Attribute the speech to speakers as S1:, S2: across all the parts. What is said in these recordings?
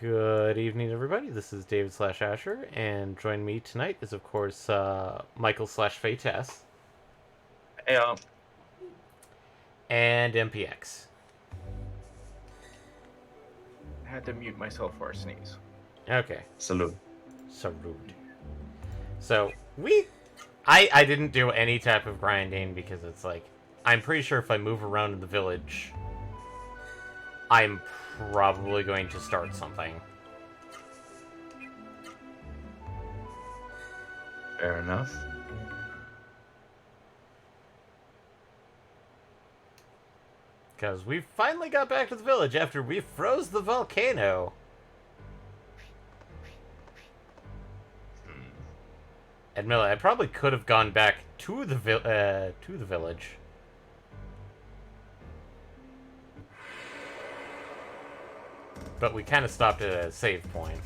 S1: Good evening, everybody. This is David slash Asher, and joining me tonight is, of course, Michael slash Fates
S2: Hey,
S1: and MPX.
S2: had to mute myself for a sneeze.
S1: Okay,
S2: Salute.
S1: so rude. So I didn't do any type of grinding because it's like I'm pretty sure if I move around in the village, I'm probably going to start something.
S2: Fair enough.
S1: Because we finally got back to the village after we froze the volcano. Admittedly, I probably could have gone back to the village. But we kind of stopped at a save point.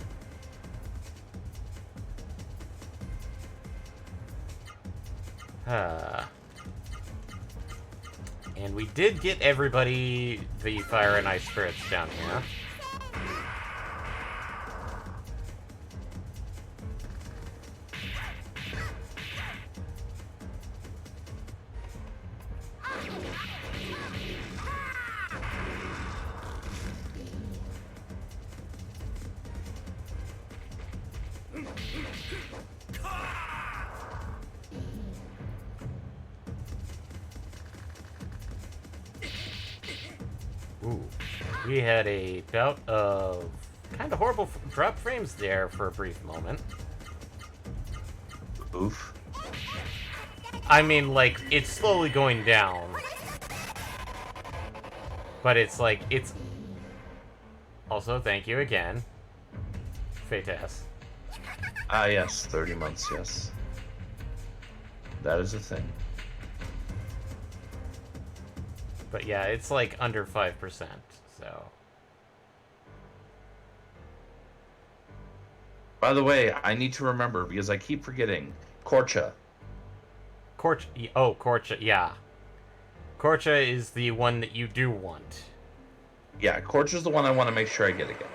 S1: And we did get everybody the fire and ice spirits down here. Ooh. We had a bout of kind of horrible drop frames there for a brief moment.
S2: Oof.
S1: I mean, like, it's slowly going down. But it's like, it's... Also, thank you again. Fates.
S2: Ah, yes, 30 months, yes. That is a thing.
S1: But yeah, it's like under 5%, so...
S2: By the way, I need to remember, because I keep forgetting, Korcha.
S1: Korcha, yeah. Korcha is the one that you do want.
S2: Yeah, Korcha's the one I want to make sure I get again.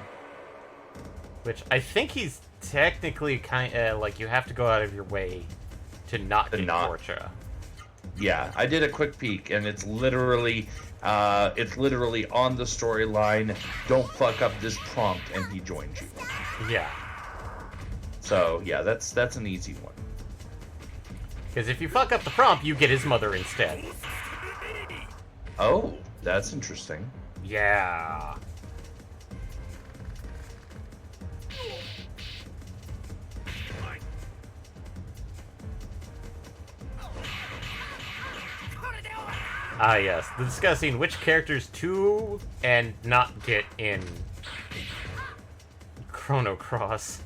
S1: Which I think he's technically like, you have to go out of your way to not get Korcha.
S2: Yeah, I did a quick peek, and it's literally on the storyline. Don't fuck up this prompt, and he joins you.
S1: Yeah.
S2: So yeah, that's an easy one.
S1: Because if you fuck up the prompt, you get his mother instead.
S2: Oh, that's interesting.
S1: Yeah. Ah, yes. Discussing which characters to and not get in Chrono Cross.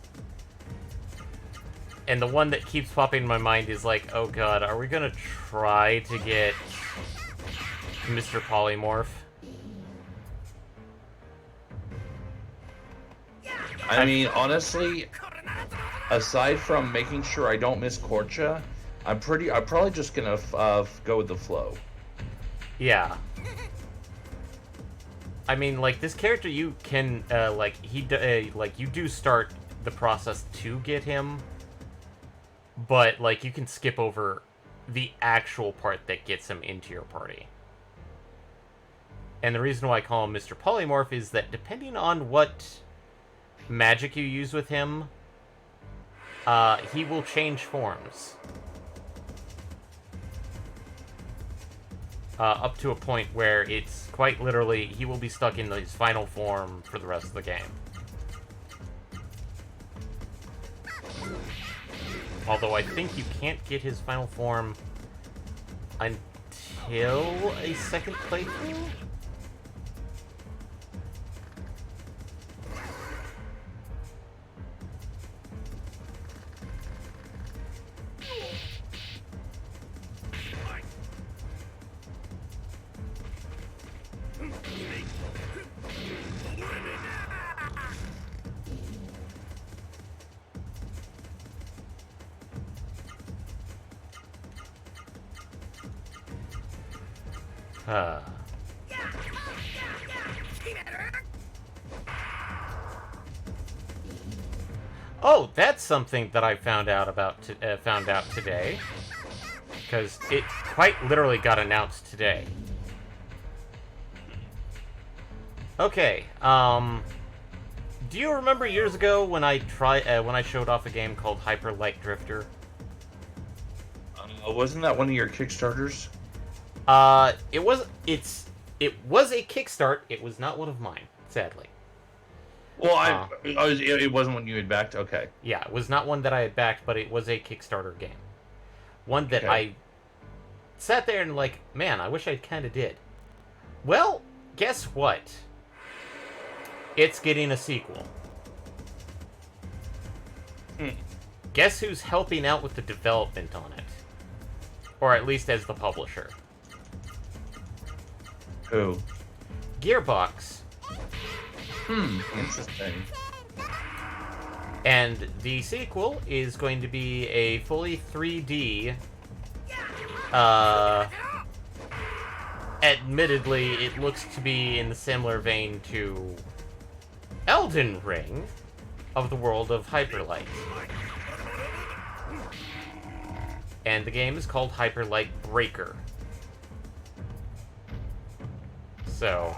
S1: And the one that keeps popping in my mind is like, oh god, are we gonna try to get Mr. Polymorph?
S2: I mean, honestly, aside from making sure I don't miss Korcha, I'm probably just gonna go with the flow.
S1: Yeah. I mean, like, this character, you can, like, you do start the process to get him, but, like, you can skip over the actual part that gets him into your party. And the reason why I call him Mr. Polymorph is that depending on what magic you use with him, he will change forms. Up to a point where it's quite literally, he will be stuck in his final form for the rest of the game. Although I think you can't get his final form until a second playthrough? Oh, that's something that I found out today, because it quite literally got announced today. Okay, do you remember years ago when I showed off a game called Hyper Light Drifter?
S2: Wasn't that one of your Kickstarters?
S1: It was a kickstart. It was not one of mine, sadly.
S2: Well, it wasn't one you had backed. Okay.
S1: Yeah, it was not one that I had backed, but it was a Kickstarter game. One that
S2: Okay.
S1: I sat there and like, man, I wish I kind of did. Well, guess what? It's getting a sequel. Guess who's helping out with the development on it? Or at least as the publisher.
S2: Who?
S1: Gearbox.
S2: Interesting.
S1: And the sequel is going to be a fully 3D. Admittedly, it looks to be in the similar vein to Elden Ring of the world of Hyperlight. And the game is called Hyperlight Breaker. So,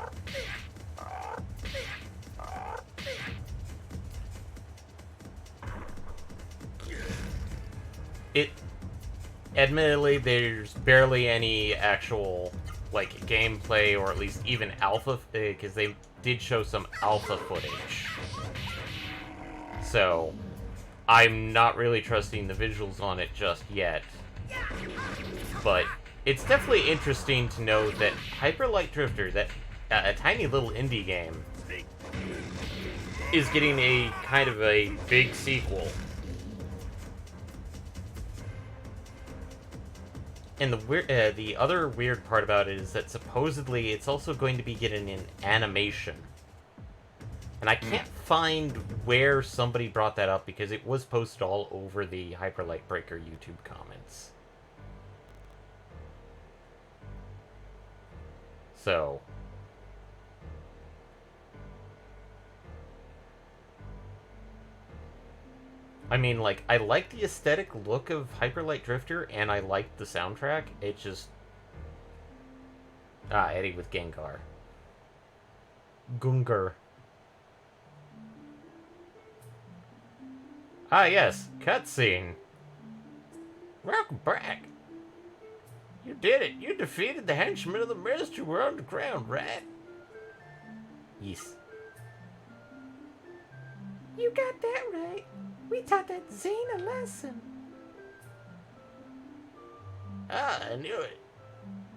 S1: admittedly, there's barely any actual, like, gameplay, or at least even alpha, because they did show some alpha footage. So, I'm not really trusting the visuals on it just yet. But it's definitely interesting to know that Hyper Light Drifter, that a tiny little indie game, is getting a kind of a big sequel. And the other weird part about it is that supposedly it's also going to be getting an animation. And I can't find where somebody brought that up, because it was posted all over the Hyperlight Breaker YouTube comments. So, I mean, like, I like the aesthetic look of Hyperlight Drifter, and I like the soundtrack. It just... Eddie with Gengar. Gungar. Ah, yes, cutscene. Welcome back. You did it. You defeated the henchmen of the mist who were on the ground, right? Yes. You got that right. We taught that Zane a lesson. Ah, I knew it.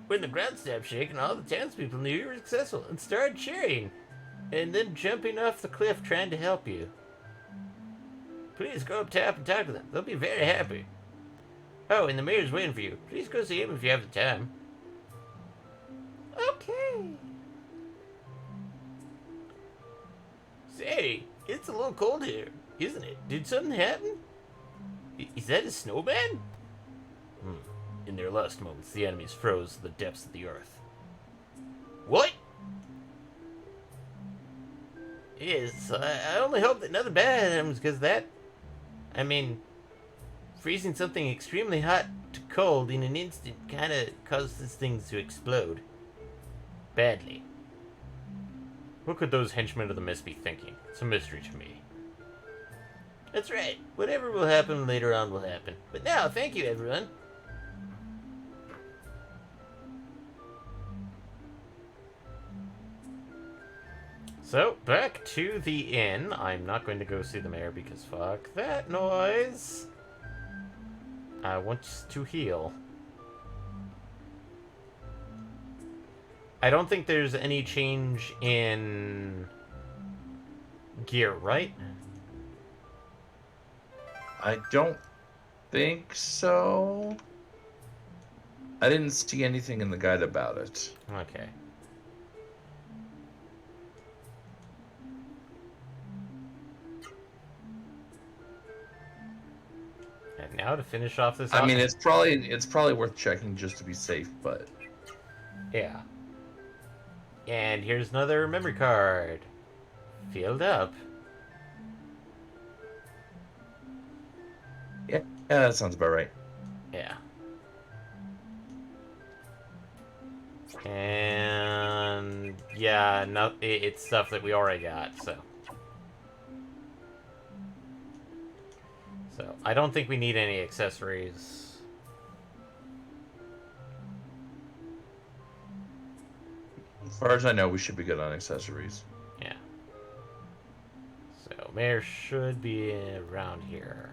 S1: When the ground stopped shaking, all the townspeople knew you were successful and started cheering. And then jumping off the cliff trying to help you. Please go up top and talk to them. They'll be very happy. Oh, and the mayor's waiting for you. Please go see him if you have the time. Okay. Say, it's a little cold here, isn't it? Did something happen? Is that a snowman? In their last moments, the enemies froze to the depths of the earth. What? Yes, I only hope that nothing bad happens, because that... I mean, freezing something extremely hot to cold in an instant kind of causes things to explode. Badly. What could those henchmen of the mist be thinking? It's a mystery to me. That's right. Whatever will happen later on will happen. But now, thank you, everyone. So, back to the inn. I'm not going to go see the mayor because fuck that noise. I want to heal. I don't think there's any change in gear, right?
S2: I don't think so. I didn't see anything in the guide about it.
S1: Okay. And now to finish off this...
S2: I mean, it's probably worth checking just to be safe, but...
S1: Yeah. And here's another memory card. Filled up.
S2: Yeah, that sounds about right.
S1: Yeah. And yeah, no, it's stuff that we already got, so. So, I don't think we need any accessories.
S2: As far as I know, we should be good on accessories.
S1: Yeah. So, Mayor should be around here.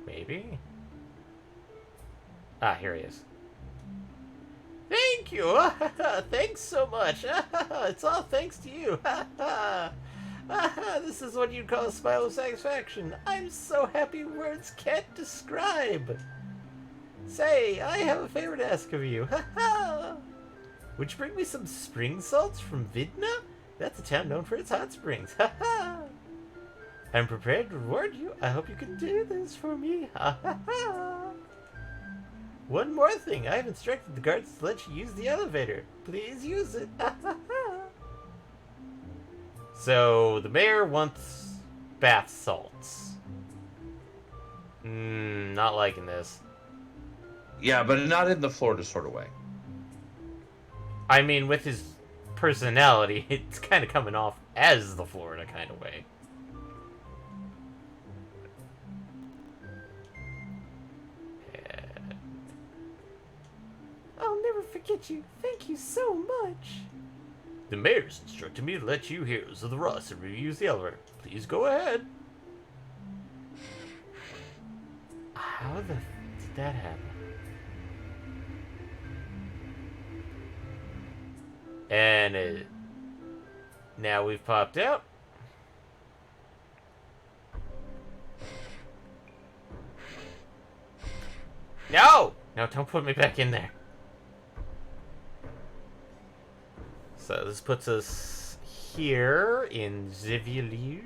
S1: Maybe? Ah, here he is. Thank you! Thanks so much! It's all thanks to you! This is what you'd call a smile of satisfaction. I'm so happy words can't describe! Say, I have a favor to ask of you. Would you bring me some spring salts from Vidna? That's a town known for its hot springs. I'm prepared to reward you. I hope you can do this for me. One more thing. I have instructed the guards to let you use the elevator. Please use it. So, the mayor wants bath salts. Not liking this.
S2: Yeah, but not in the Florida sort of way.
S1: I mean, with his personality, it's kind of coming off as the Florida kind of way. I'll never forget you. Thank you so much. The mayor's instructed me to let you heroes of the roster use the elevator. Please go ahead. How the did that happen? And now we've popped out. No! No, don't put me back in there. So this puts us here in the village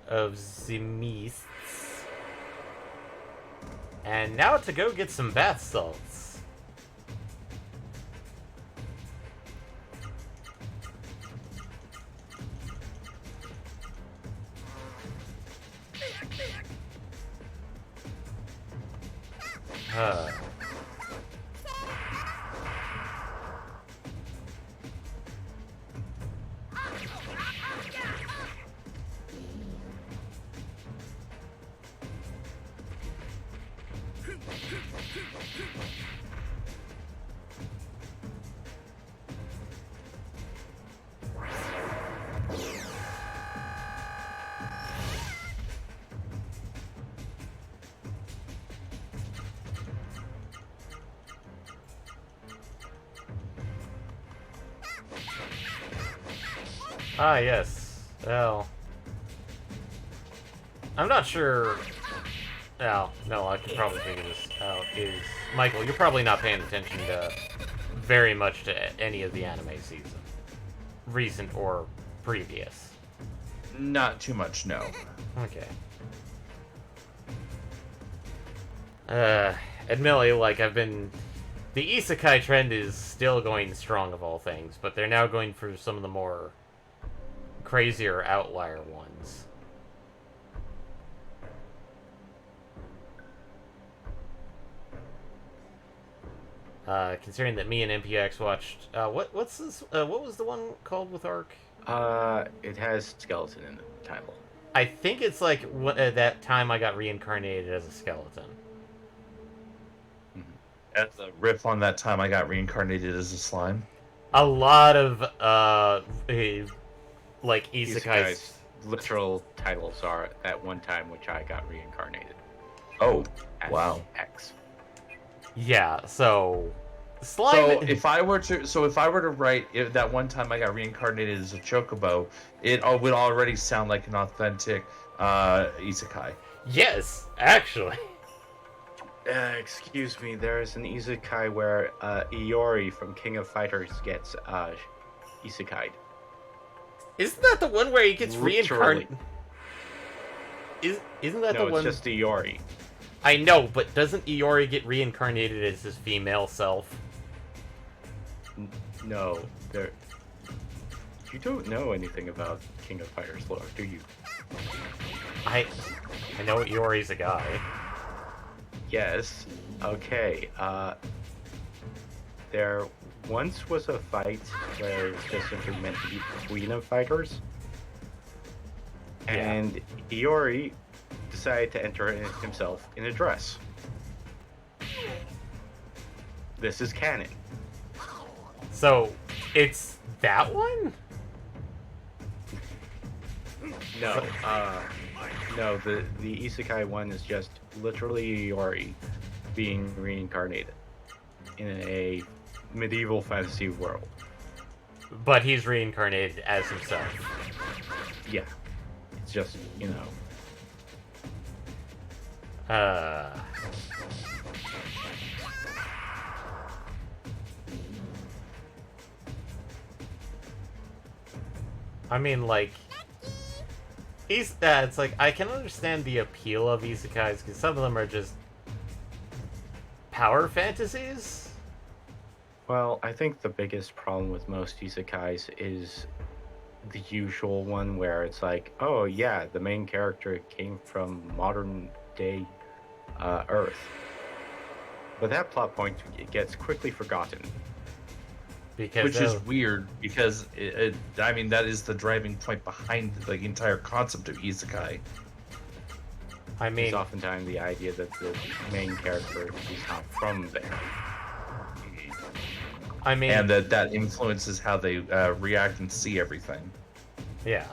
S1: of the Mists. And now to go get some bath salts. Huh. Ah, yes. Well, I'm not sure. Oh, no, I can probably figure this out. Michael, you're probably not paying attention to very much to any of the anime season, recent or previous.
S2: Not too much, no.
S1: Okay. Admittedly, like, the isekai trend is still going strong of all things, but they're now going for some of the more crazier outlier ones. Considering that me and MPX watched, what's this? What was the one called with Arc?
S3: It has skeleton in the title.
S1: I think it's like that time I got reincarnated as a skeleton.
S2: At the riff on that time I got reincarnated as a slime.
S1: A lot of like isekais.
S3: Literal titles are that one time which I got reincarnated.
S2: Oh,
S3: As
S2: wow.
S3: X.
S1: Yeah, so slime.
S2: So if I were to write that one time I got reincarnated as a chocobo, it would already sound like an authentic isekai.
S1: Yes, actually.
S3: Excuse me, there's an isekai where Iori from King of Fighters gets isekai'd.
S1: Isn't that the one where he gets
S3: Literally.
S1: reincarnated? Isn't that
S3: No,
S1: the one?
S3: it's just Iori.
S1: I know, but doesn't Iori get reincarnated as his female self?
S3: No, there. You don't know anything about King of Fighters lore, do you?
S1: I know Iori's a guy.
S3: Yes. Okay. There once was a fight where it's just simply meant to be Queen of Fighters.
S1: Yeah.
S3: And Iori decided to enter it himself in a dress. This is canon.
S1: So, it's that one?
S3: No, no, the Isekai one is just literally Iori being reincarnated in a medieval fantasy world.
S1: But he's reincarnated as himself.
S3: Yeah. It's just, you know.
S1: I mean, like, it's like, I can understand the appeal of isekais, because some of them are just power fantasies?
S3: Well, I think the biggest problem with most isekais is the usual one where it's like, oh yeah, the main character came from modern day Earth. But that plot point gets quickly forgotten.
S1: Because
S2: Which is weird, because I mean, that is the driving point behind the entire concept of isekai.
S1: I mean,
S3: It's oftentimes the idea that the main character is not from there.
S1: I mean,
S2: And that influences how they react and see everything.
S1: yeah.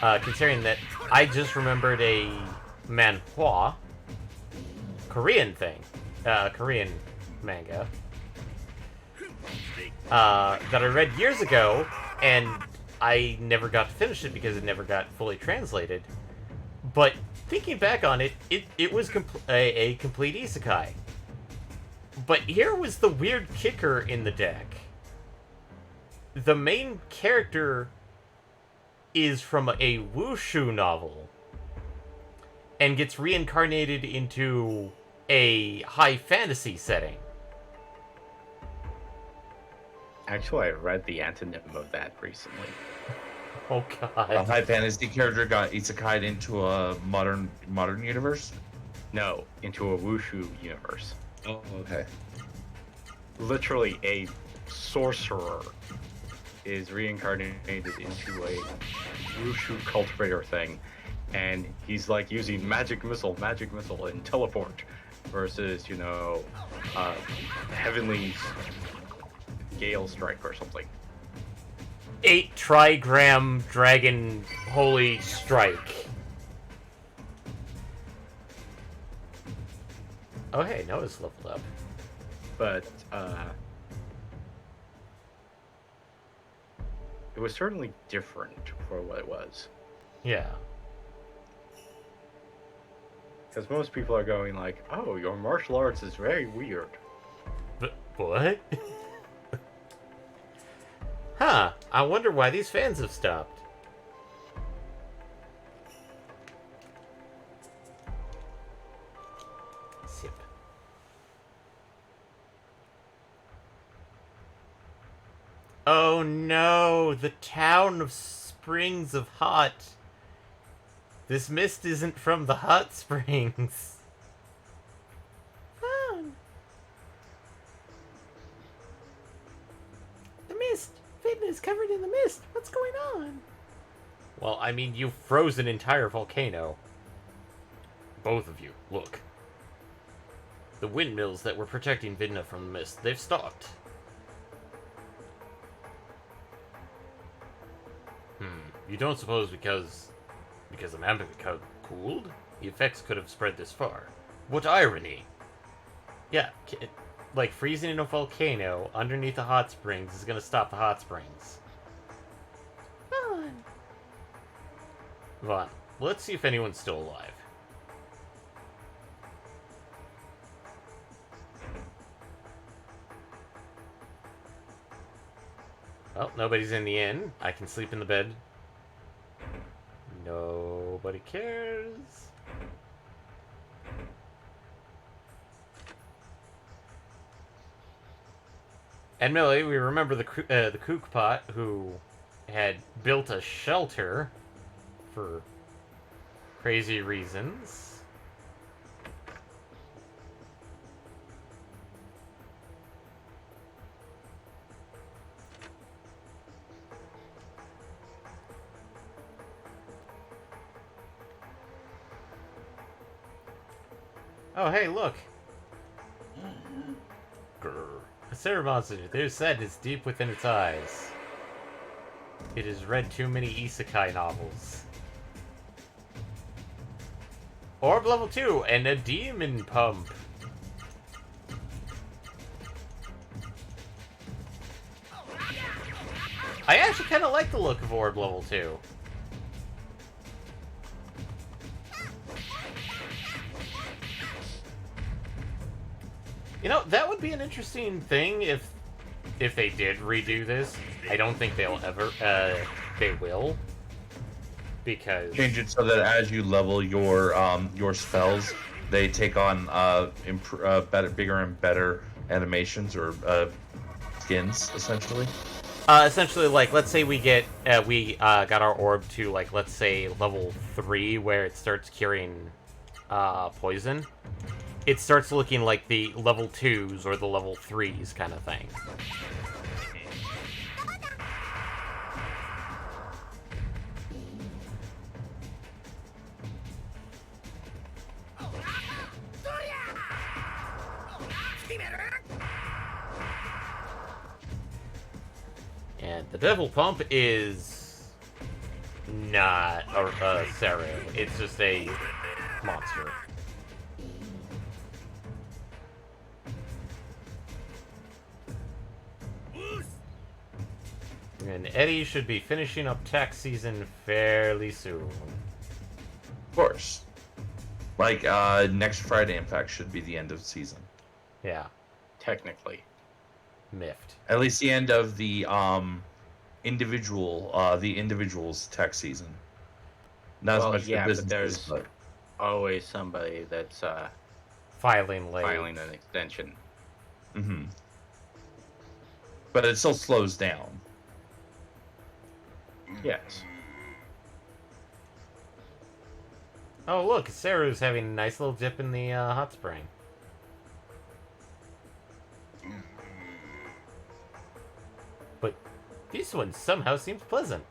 S1: Considering that I just remembered a manhwa, Korean thing, Korean manga, that I read years ago, and I never got to finish it because it never got fully translated. But thinking back on it, it was a complete isekai. But here was the weird kicker in the deck. The main character is from a wushu novel and gets reincarnated into a high fantasy setting.
S3: Actually, I read the antonym of that recently.
S1: Oh
S2: A
S1: god.
S2: high fantasy character got isekai'd into a modern universe.
S3: No, into a wushu universe.
S2: Oh, okay.
S3: Literally, a sorcerer is reincarnated into a wushu cultivator thing, and he's like using magic missile, and teleport, versus, you know, heavenly gale strike or something.
S1: 8 trigram dragon holy strike. Oh hey, Noah's leveled up.
S3: But it was certainly different for what it was,
S1: Yeah.
S3: because most people are going like, "Oh, your martial arts is very weird."
S1: But what? Huh, I wonder why these fans have stopped. Sip. Oh no, the town of Springs of Hot. This mist isn't from the hot springs. Oh. The mist. Phaeton is covered in the mist. What's going on? Well, I mean, you've frozen an entire volcano. Both of you, look. The windmills that were protecting Vidna from the mist, they've stopped. You don't suppose because the magma cooled? The effects could have spread this far. What irony! Yeah, like freezing in a volcano underneath the hot springs is gonna stop the hot springs. Vaughn, let's see if anyone's still alive. Well, nobody's in the inn. I can sleep in the bed. Nobody cares. And Millie, we remember the kook pot who had built a shelter for crazy reasons. Oh, hey, look! Grr. A Sarah monster. There's sadness deep within its eyes. It has read too many isekai novels. Orb level 2 and a demon pump. I actually kind of like the look of Orb level 2. You know, that would be an interesting thing if they did redo this. I don't think they'll ever, they will. Because...
S2: Change it so that as you level your spells, they take on better, bigger and better animations or skins, essentially.
S1: Essentially, like, let's say we get, got our orb to, like, let's say level 3, where it starts curing, poison. It starts looking like the level 2s or the level 3s kind of thing. And the devil pump is not a Saru. It's just a monster. And Eddie should be finishing up tax season fairly soon.
S2: Of course. Like, next Friday, in fact, should be the end of the season.
S1: Yeah.
S3: Technically.
S1: Miffed.
S2: At least the end of the individual's tax season. Not
S3: Well,
S2: as much
S3: yeah,
S2: the
S3: but
S2: businesses,
S3: there's always somebody that's
S1: Filing late.
S3: filing an extension.
S2: Mm-hmm. But it still slows down.
S3: Yes.
S1: Oh, look, Saru's having a nice little dip in the hot spring. But this one somehow seems pleasant.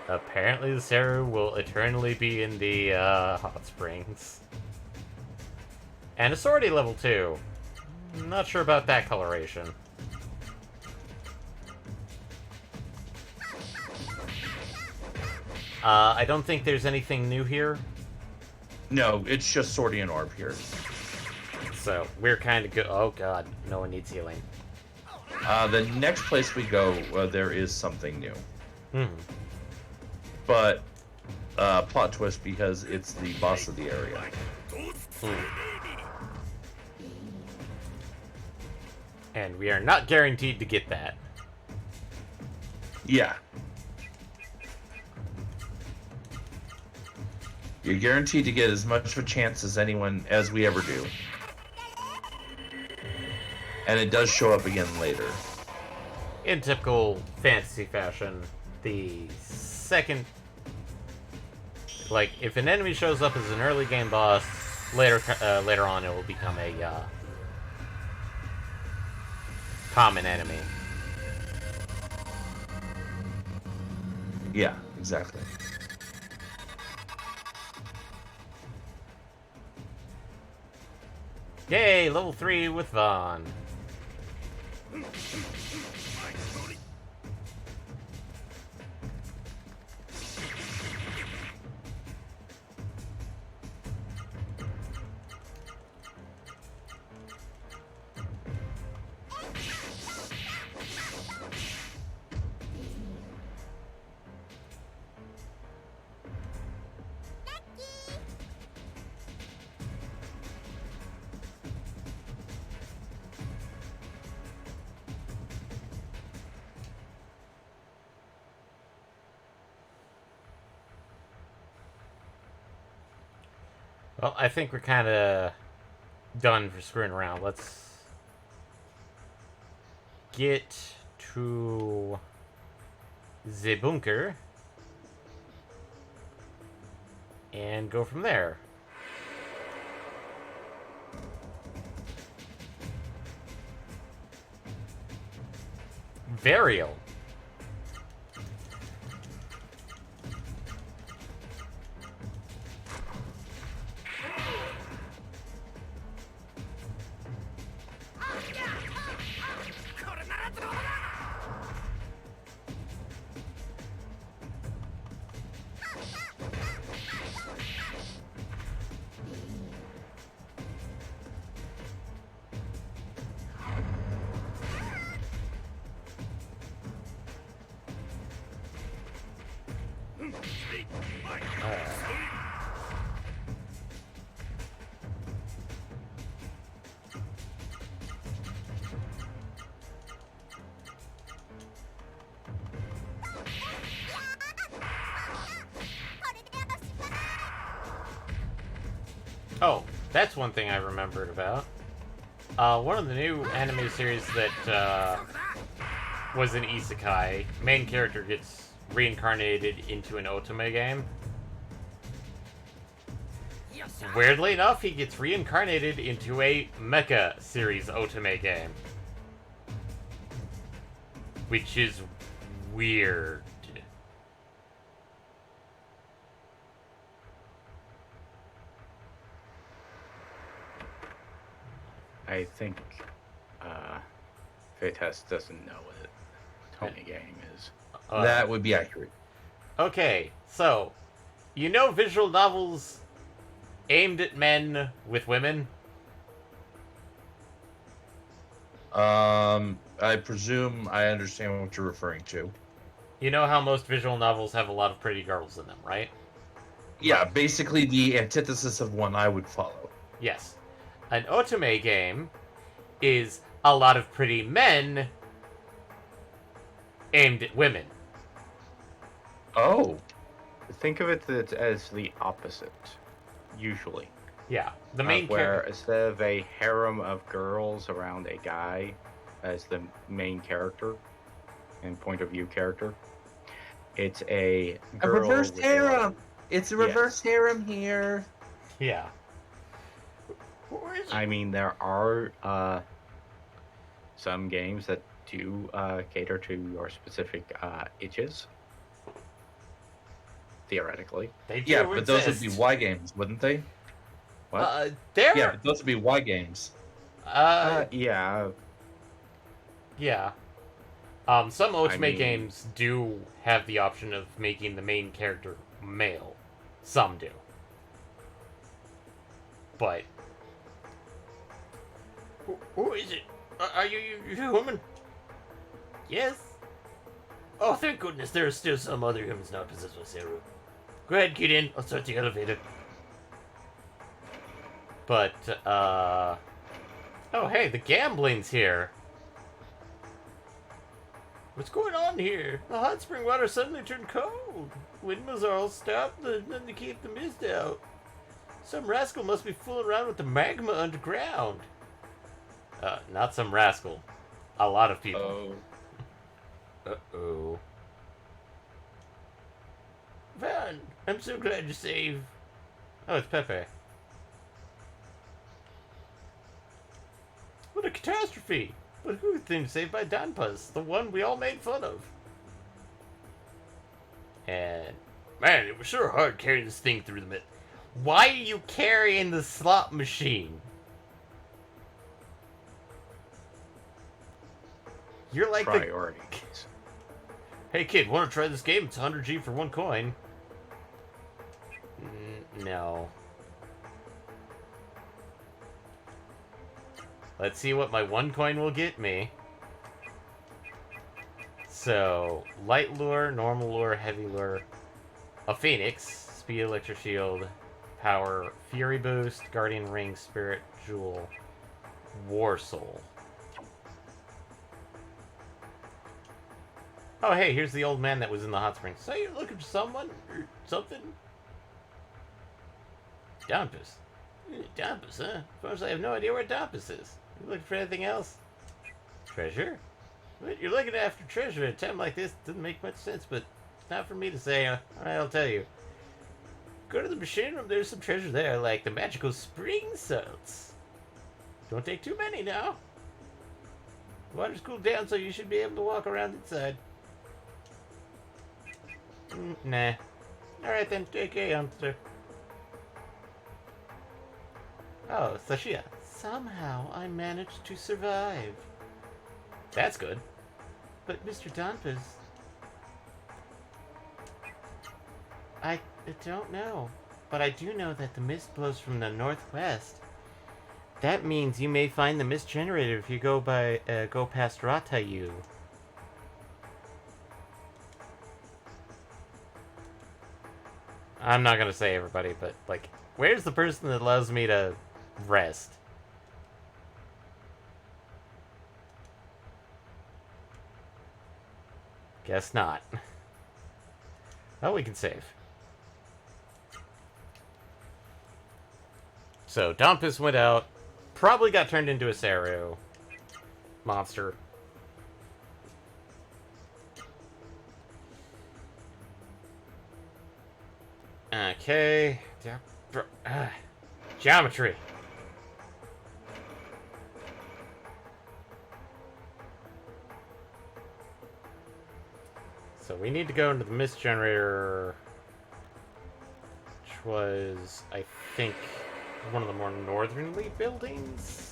S1: Apparently the Saru will eternally be in the hot springs. And a sorority level 2. Not sure about that coloration. I don't think there's anything new here.
S2: No, it's just Swordy and Orb here.
S1: So, we're kind of good. Oh god, no one needs healing.
S2: The next place we go, there is something new.
S1: Hmm.
S2: But, plot twist because it's the boss of the area.
S1: And we are not guaranteed to get that.
S2: Yeah. You're guaranteed to get as much of a chance as anyone as we ever do. And it does show up again later.
S1: In typical fantasy fashion, the second... Like, if an enemy shows up as an early game boss, later on it will become a common enemy.
S2: Yeah, exactly.
S1: Yay, level 3 with Vaughn. Well, I think we're kind of done for screwing around. Let's get to the bunker and go from there. Varial. Oh, that's one thing I remembered about. One of the new anime series that was an isekai, main character gets reincarnated into an otome game. Weirdly enough, he gets reincarnated into a mecha series otome game. Which is weird.
S3: I think Faitest doesn't know what a Tony game is.
S2: That would be accurate.
S1: Okay, so, you know visual novels aimed at men with women?
S2: I presume I understand what you're referring to.
S1: You know how most visual novels have a lot of pretty girls in them, right?
S2: Yeah, basically the antithesis of one I would follow.
S1: Yes. An otome game is a lot of pretty men aimed at women.
S3: Oh. Think of it as the opposite, usually.
S1: Yeah, the main
S3: where
S1: character.
S3: instead of a harem of girls around a guy as the main character and point of view character, it's a girl.
S2: A reverse
S3: with
S2: harem! It's a reverse
S3: Yes.
S2: harem here.
S1: Yeah. Where is it?
S3: I mean, there are some games that do cater to your specific itches. Theoretically.
S1: They do
S2: Yeah, but those would
S1: exist.
S2: be Y games, wouldn't they?
S3: What?
S1: There.
S2: Yeah, but those would be Y games.
S3: Yeah.
S1: Yeah. Some otome
S3: mean-
S1: games do have the option of making the main character male. Some do. But... Who is it? Are you a woman? Yes? Oh, thank goodness there are still some other humans not possessed by Sarah. Go ahead, get in. I'll start the elevator. But, Oh, hey, the gambling's here. What's going on here? The hot spring water suddenly turned cold. Windmills are all stopped, there's nothing to keep the mist out. Some rascal must be fooling around with the magma underground. Not some rascal. A lot of people. Uh-oh. Van, I'm so glad to save... Oh, it's Pepe. What a catastrophe! But who would think saved by Danpas, the one we all made fun of? And... Man, it was sure hard carrying this thing through the mid... Why are you carrying the slot machine? You're like
S3: Priorities.
S1: Hey kid, wanna try this game? It's 100G for 1 coin. No. Let's see what my 1 coin will get me. So, light lure, normal lure, heavy lure, a phoenix, speed, electric shield, power, fury boost, guardian ring, spirit, jewel, war soul. Oh, hey, here's the old man that was in the hot springs. So you're looking for someone or something? Dampus. Dampus, huh? Of course, I have no idea where Dampus is. You looking for anything else? Treasure? But you're looking after treasure at a time like this. Doesn't make much sense, but not for me to say. Alright, I'll tell you. Go to the machine room. There's some treasure there, like the magical spring salts. Don't take too many now. Water's cooled down, so you should be able to walk around inside. Nah. Alright then, take a answer. Oh, Sashia. Somehow I managed to survive. That's good. But Mr. Donpas... I don't know. But I do know that the mist blows from the northwest. That means you may find the mist generator if you go past Ratayu. I'm not gonna say everybody, but, like, where's the person that allows me to rest? Guess not. Oh, we can save. So, Dompus went out. Probably got turned into a Saru monster. Okay. Geometry. So we need to go into the mist generator, which was, I think, one of the more northernly buildings.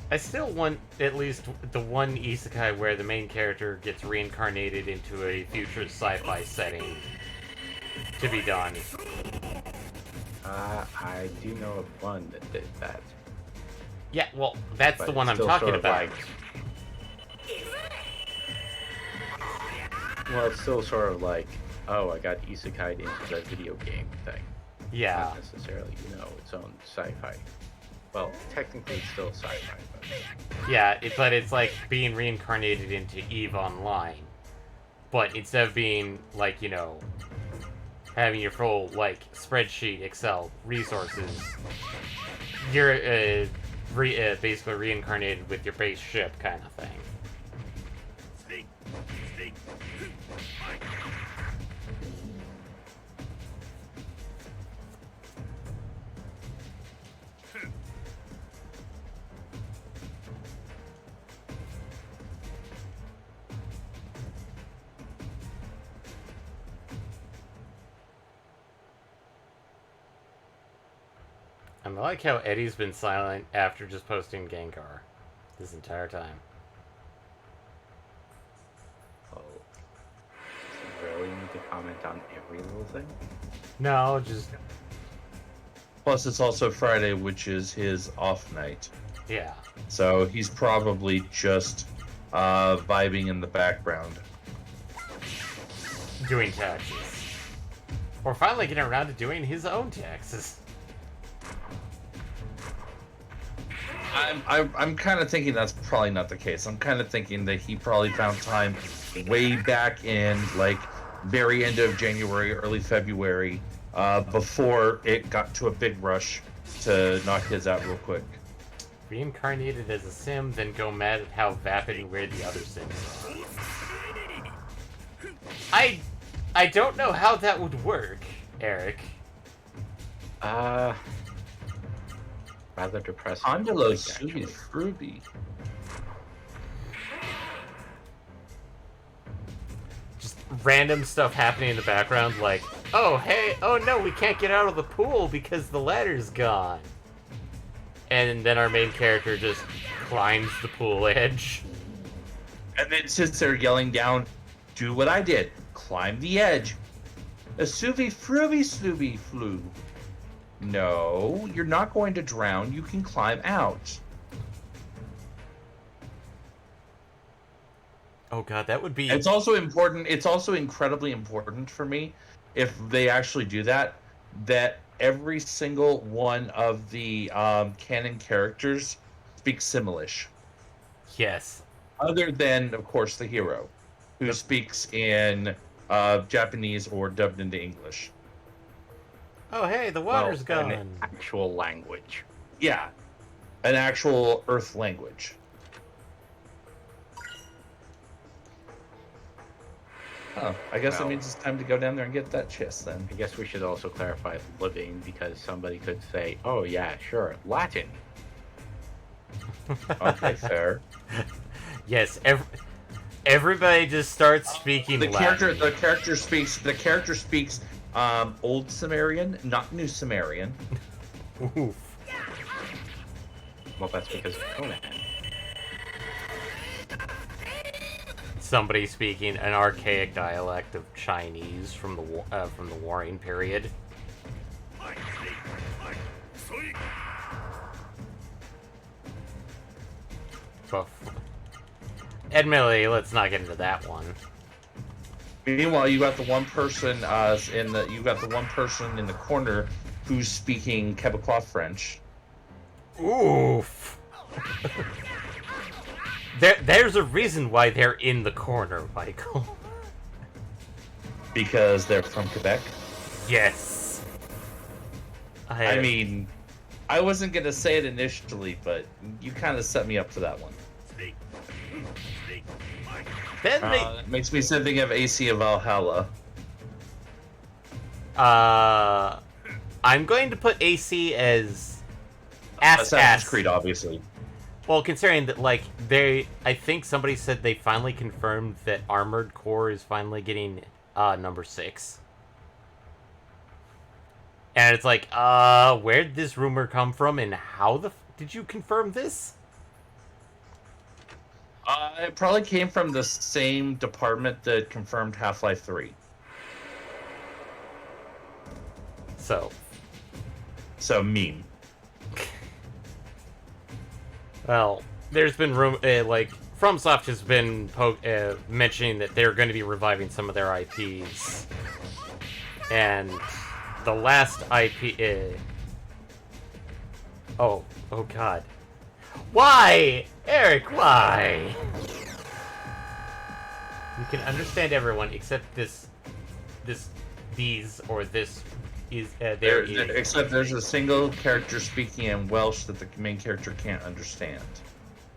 S1: I still want at least the one isekai where the main character gets reincarnated into a future sci-fi setting to be done.
S3: I do know of one that did that.
S1: Yeah, well, that's
S3: But
S1: the one I'm
S3: still
S1: talking
S3: sort of
S1: about.
S3: Well, it's still sort of like, oh, I got isekai'd into the video game thing.
S1: Yeah.
S3: Not necessarily, its own sci-fi. Well, technically it's still sci-fi, but...
S1: Yeah, but it's like being reincarnated into EVE Online. But instead of being, like, having your full, like, spreadsheet, Excel, resources, you're basically reincarnated with your base ship kind of thing. I like how Eddie's been silent after just posting Gengar this entire time.
S3: Oh. Do you really need to comment on every little thing?
S1: No, just...
S2: Plus, it's also Friday, which is his off night.
S1: yeah.
S2: So he's probably just vibing in the background.
S1: Doing taxes. Or finally getting around to doing his own taxes.
S2: I'm kind of thinking that's probably not the case. I'm kind of thinking that he probably found time way back in, like, very end of January, early February, before it got to a big rush to knock his out real quick.
S1: Reincarnated as a sim, then go mad at how vapid and weird the other sims are. I don't know how that would work, Eric.
S3: Rather depressing.
S2: Andalo Subi Fruby.
S1: Just random stuff happening in the background, like, oh, hey, oh no, we can't get out of the pool because the ladder's gone. And then our main character just climbs the pool edge.
S2: And then sits there yelling down, do what I did. Climb the edge. A Suvi Fruby Slooby Flu. No, you're not going to drown. You can climb out.
S1: Oh god, that would be...
S2: It's also important. It's also incredibly important for me, if they actually do that, that every single one of the canon characters speaks Simlish.
S1: Yes.
S2: other than, of course, the hero, who speaks in Japanese or dubbed into English.
S1: Oh, hey, the water's
S3: An
S1: gone.
S3: actual language.
S2: Yeah, an actual Earth language. Oh, I guess that
S3: Well-
S2: means it's time to go down there and get that chest then.
S3: I guess we should also clarify living, because somebody could say, "Oh yeah, sure, Latin."
S2: Okay, fair.
S1: Yes, everybody just starts speaking
S2: The
S1: Latin.
S2: character speaks Old Sumerian, not New Sumerian.
S1: Oof.
S3: Well, that's because of Conan.
S1: Somebody speaking an archaic dialect of Chinese from the Warring period. Admittedly, let's not get into that one.
S2: Meanwhile, you got the one person in the corner who's speaking Quebecois French.
S1: Oof. There's a reason why they're in the corner, Michael.
S2: Because they're from Quebec.
S1: Yes.
S2: I mean, I wasn't gonna say it initially, but you kind of set me up for that one. It makes me think of AC of Valhalla.
S1: I'm going to put AC as
S2: Assassin's Creed, obviously.
S1: Well, considering that, like, I think somebody said they finally confirmed that Armored Core is finally getting number 6. And it's like, where'd this rumor come from, and how did you confirm this?
S2: It probably came from the same department that confirmed Half-Life 3.
S1: So
S2: meme.
S1: Well, there's been FromSoft has been mentioning that they're going to be reviving some of their IPs, and the last IP. Oh God! Why, Eric? Why? You can understand everyone except these, or this is there is.
S2: Except there's a single character speaking in Welsh that the main character can't understand,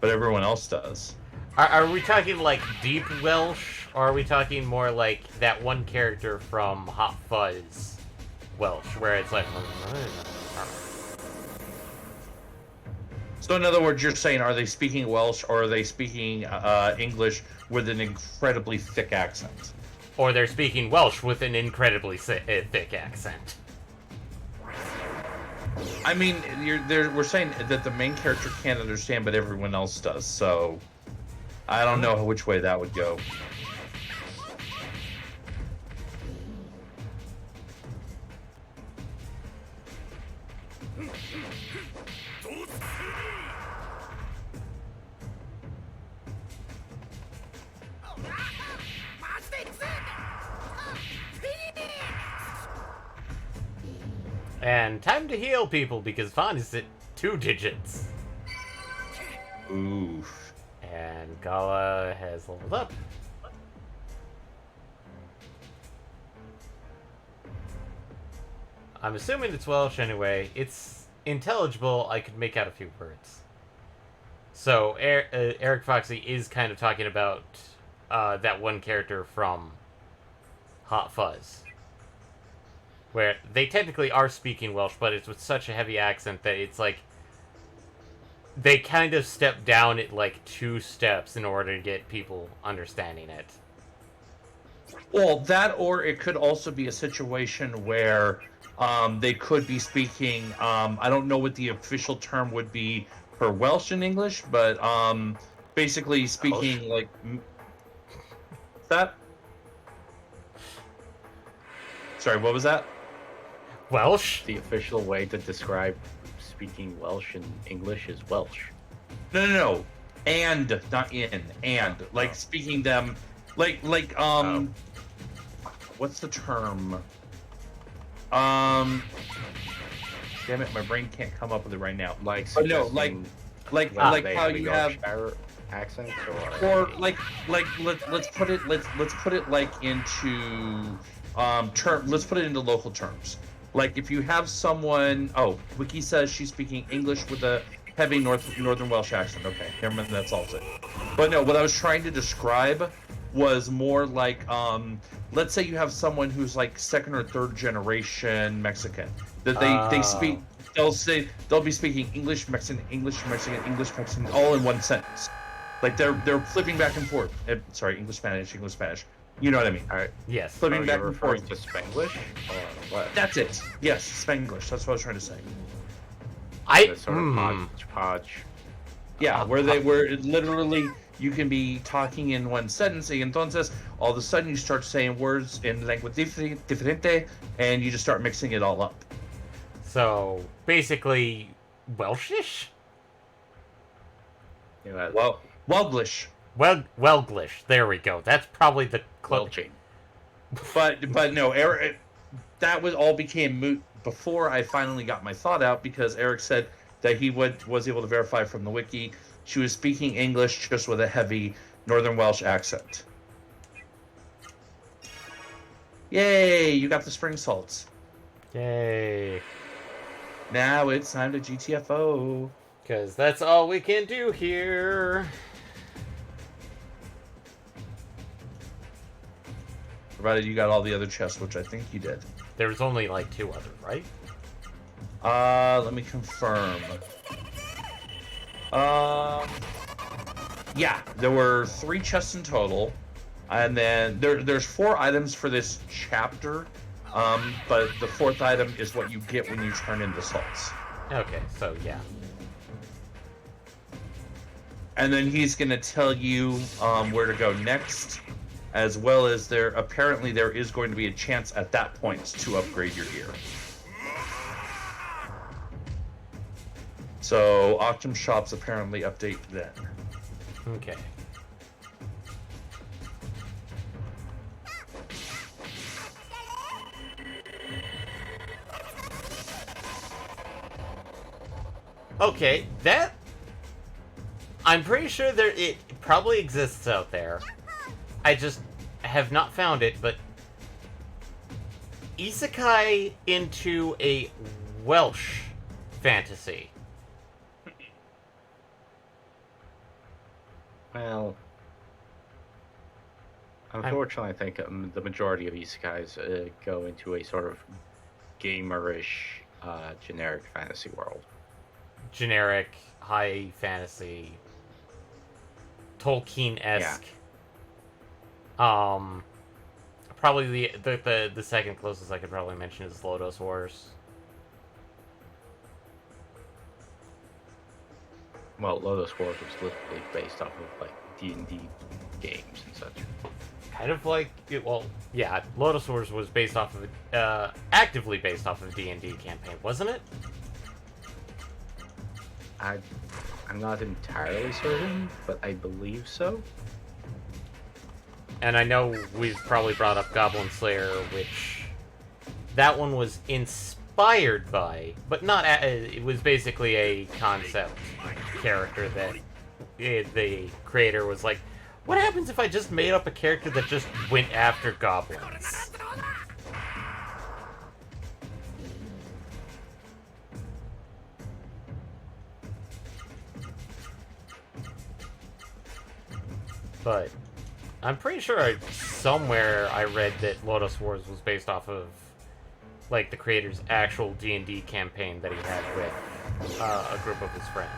S2: but everyone else does.
S1: Are we talking like deep Welsh, or are we talking more like that one character from Hot Fuzz Welsh, where it's like...
S2: So in other words, you're saying, are they speaking Welsh, or are they speaking English with an incredibly thick accent?
S1: Or they're speaking Welsh with an incredibly thick accent.
S2: I mean, we're saying that the main character can't understand, but everyone else does, so... I don't know which way that would go.
S1: And time to heal people, because Vaughn is at 2 digits.
S2: Oof.
S1: And Gala has leveled up. I'm assuming it's Welsh anyway. It's intelligible. I could make out a few words. So Eric Foxy is kind of talking about that one character from Hot Fuzz, where they technically are speaking Welsh, but it's with such a heavy accent that it's like they kind of step down at like 2 steps in order to get people understanding it.
S2: Well, that, or it could also be a situation where they could be speaking, I don't know what the official term would be for Welsh in English, but basically speaking like... That? Sorry, what was that?
S1: Welsh?
S3: The official way to describe speaking Welsh in English is Welsh.
S2: No. And, not in. And. Like, speaking them... What's the term? Damn it, my brain can't come up with it right now.
S3: Like,
S2: But no,
S3: suggesting
S2: like
S3: whether they
S2: how
S3: have a
S2: you have...
S3: Yorkshire accents
S2: or let's put it like into let's put it into local terms. Like if you have someone, Wiki says she's speaking English with a heavy Northern Welsh accent. Okay, never mind, that solves it. But no, what I was trying to describe was more like, let's say you have someone who's like second or third generation Mexican. That they speak, they'll be speaking English, Mexican, English, Mexican, English, Mexican, all in one sentence. Like they're flipping back and forth. Sorry, English, Spanish, English, Spanish. You know what I mean?
S3: All right.
S1: Yes.
S2: Flipping back and forth.
S3: To Spanglish or what?
S2: That's it. Yes, Spanglish. That's what I was trying to say.
S3: The sort of hodgepodge.
S2: Yeah, where literally you can be talking in one sentence, y entonces all of a sudden you start saying words in lengua diferente, and you just start mixing it all up.
S1: So basically, Welshish.
S2: Well, Welglish.
S1: Welglish. There we go. That's probably the
S3: Welching.
S2: But no, Eric. That all became moot before I finally got my thought out, because Eric said that he was able to verify from the wiki she was speaking English just with a heavy Northern Welsh accent. Yay! You got the spring salts.
S1: Yay!
S2: Now it's time to GTFO.
S1: Because that's all we can do here.
S2: Provided you got all the other chests, which I think you did.
S1: There was only like 2 others, right?
S2: Let me confirm. Yeah, there were 3 chests in total, and then there's 4 items for this chapter, but the 4th item is what you get when you turn in the salts.
S1: Okay, so yeah.
S2: And then he's gonna tell you where to go next, as well as there is going to be a chance at that point to upgrade your gear. So Octum shops apparently update then.
S1: Okay. Okay, that... I'm pretty sure it probably exists out there. I just have not found it, but... Isekai into a Welsh fantasy.
S3: Well, unfortunately, I think the majority of isekais go into a sort of gamerish, generic fantasy world.
S1: Generic, high fantasy, Tolkien-esque. Yeah. Probably the second closest I could probably mention is Lodoss Wars.
S3: Well, Lodoss Wars was literally based off of like D&D games and such.
S1: Kind of like yeah. Lodoss Wars was based off of actively based off of a D&D campaign, wasn't it?
S3: I'm not entirely certain, but I believe so.
S1: And I know we've probably brought up Goblin Slayer, which that one was inspired by, but not. It was basically a concept character that the creator was like, "What happens if I just made up a character that just went after goblins?" But I'm pretty sure somewhere I read that Lodoss Wars was based off of like the creator's actual D&D campaign that he had with a group of his friends.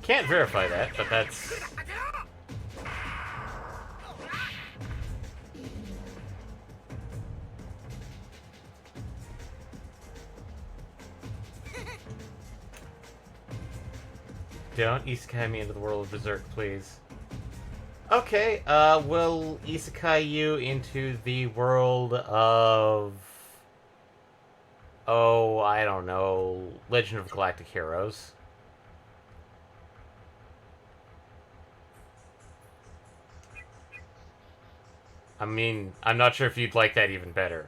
S1: Can't verify that, but that's... Don't isekai me into the world of Berserk, please. Okay, we'll isekai you into the world of... Oh, I don't know... Legend of Galactic Heroes. I mean, I'm not sure if you'd like that even better.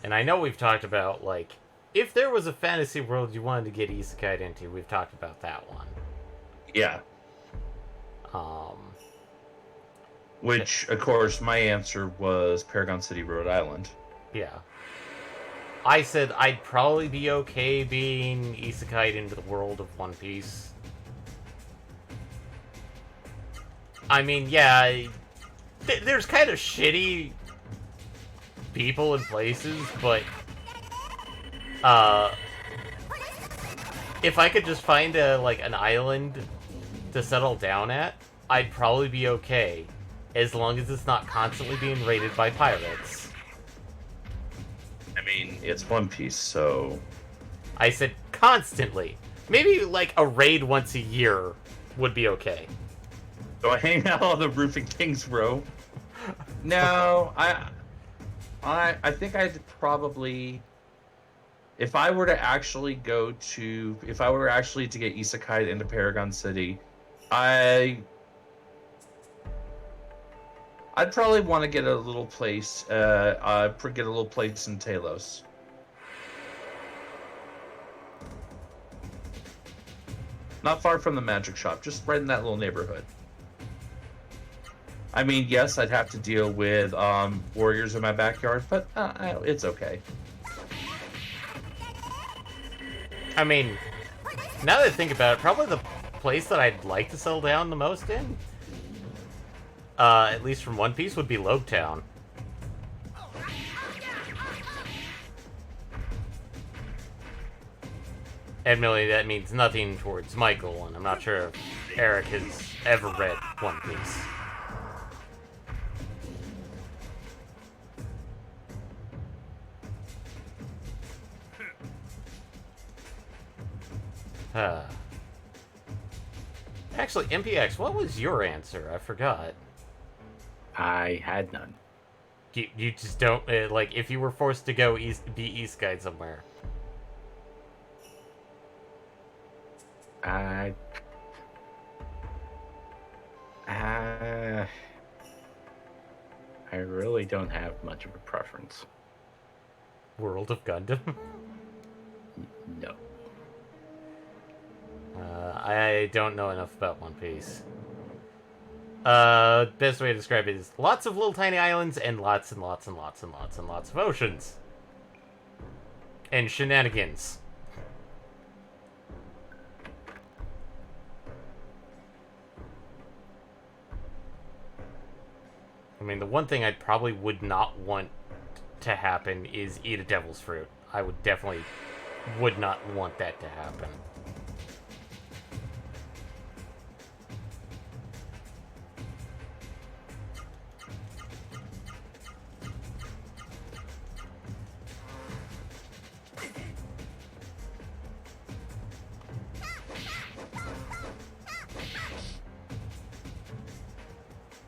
S1: And I know we've talked about, like, if there was a fantasy world you wanted to get isekai into, we've talked about that one.
S2: Yeah.
S1: Um,
S2: Which, of course, my answer was Paragon City, Rhode Island.
S1: yeah. I said I'd probably be okay being isekai into the world of One Piece. I mean, yeah, there's kind of shitty people and places, but if I could just find an island to settle down at, I'd probably be okay, as long as it's not constantly being raided by pirates.
S2: I mean, it's One Piece, so...
S1: I said constantly. Maybe like a raid once a year would be okay.
S2: So I hang out on the roof in Kings Row. No, I think I'd probably... If I were to actually to get isekai into Paragon City, I'd probably want to get a little place, get a little place in Talos. Not far from the magic shop, just right in that little neighborhood. I mean, yes, I'd have to deal with warriors in my backyard, but it's okay.
S1: I mean, now that I think about it, probably the place that I'd like to settle down the most in, at least from One Piece, would be Lobetown. Admittedly, that means nothing towards Michael, and I'm not sure if Eric has ever read One Piece. Actually, MPX, what was your answer? I forgot.
S3: I had none.
S1: You just don't, like, if you were forced to go be East Guide somewhere.
S3: I really don't have much of a preference.
S1: World of Gundam?
S3: No.
S1: I don't know enough about One Piece. Best way to describe it is lots of little tiny islands and lots and lots and lots and lots and lots of oceans. And shenanigans. I mean, the one thing I probably would not want to happen is eat a devil's fruit. I would definitely would not want that to happen.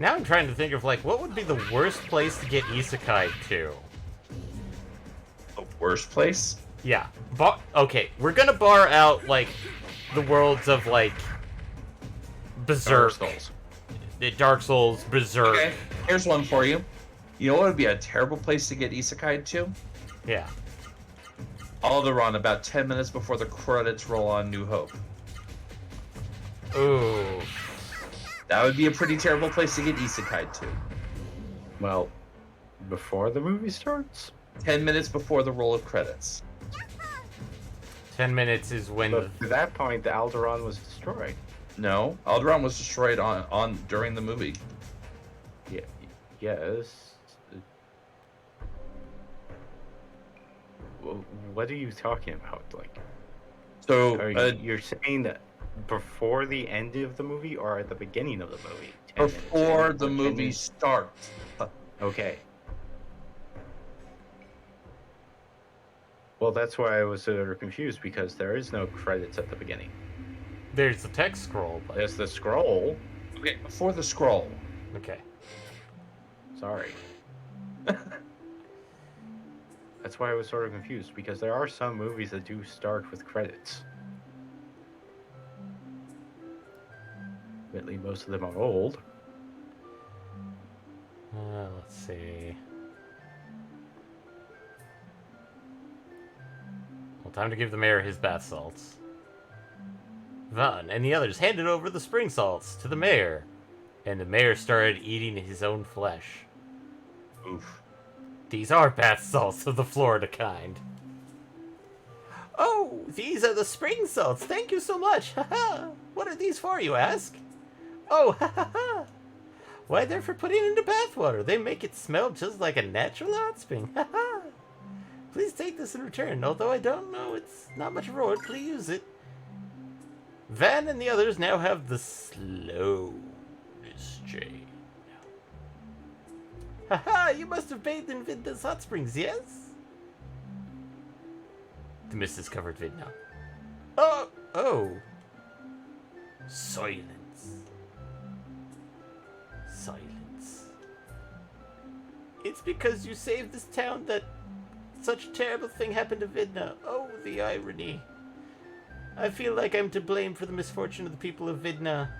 S1: Now I'm trying to think of, like, what would be the worst place to get isekai to?
S2: The worst place?
S1: Yeah. Okay, we're gonna bar out, like, the worlds of, like, Berserk. Dark Souls, Berserk.
S2: Okay, here's one for you. You know what would be a terrible place to get isekai to?
S1: Yeah.
S2: Alderaan, about 10 minutes before the credits roll on New Hope.
S1: Ooh.
S2: That would be a pretty terrible place to get isekai to.
S3: Well, before the movie starts?
S2: 10 minutes before the roll of credits.
S1: 10 minutes is when...
S3: But to that point, the Alderaan was destroyed.
S2: No, Alderaan was destroyed on during the movie.
S3: Yeah. Yes. What are you talking about? Like,
S2: So,
S3: you're saying that before the end of the movie or at the beginning of the movie? 10 minutes
S2: before
S3: in,
S2: the
S3: or 10
S2: movie
S3: minutes?
S2: starts.
S3: Okay. Well, that's why I was sort of confused, because there is no credits at the beginning.
S1: There's the text scroll, but...
S3: There's the scroll.
S2: Okay, before the scroll.
S1: Okay.
S3: Sorry. That's why I was sort of confused, because there are some movies that do start with credits. Admittedly, most of them are old.
S1: Let's see. Well, time to give the mayor his bath salts. Van and the others handed over the spring salts to the mayor, and the mayor started eating his own flesh.
S2: Oof.
S1: These are bath salts of the Florida kind. Oh, these are the spring salts. Thank you so much. Haha. What are these for, you ask? Oh, ha ha ha. Why, they're for putting into bathwater. They make it smell just like a natural hot spring. Haha. Please take this in return. Although I don't know, it's not much reward. Please use it. Van and the others now have the slowness chain. Haha, you must have bathed in Vidna's hot springs, yes? The mist has covered Vidna. Oh. Silence. It's because you saved this town that such a terrible thing happened to Vidna. Oh, the irony. I feel like I'm to blame for the misfortune of the people of Vidna.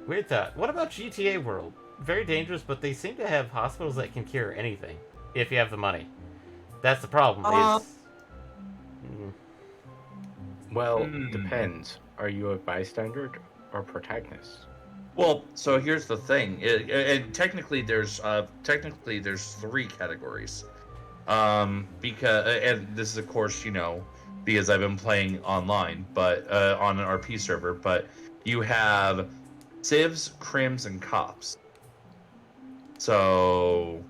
S1: Weird thought. What about GTA World? Very dangerous, but they seem to have hospitals that can cure anything. If you have the money. That's the problem.
S3: Well, depends. Are you a bystander or protagonist?
S2: Well, so here's the thing. And technically, there's 3 categories. Because and this is of course because I've been playing online, but on an RP server. But you have civs, crims, and cops. So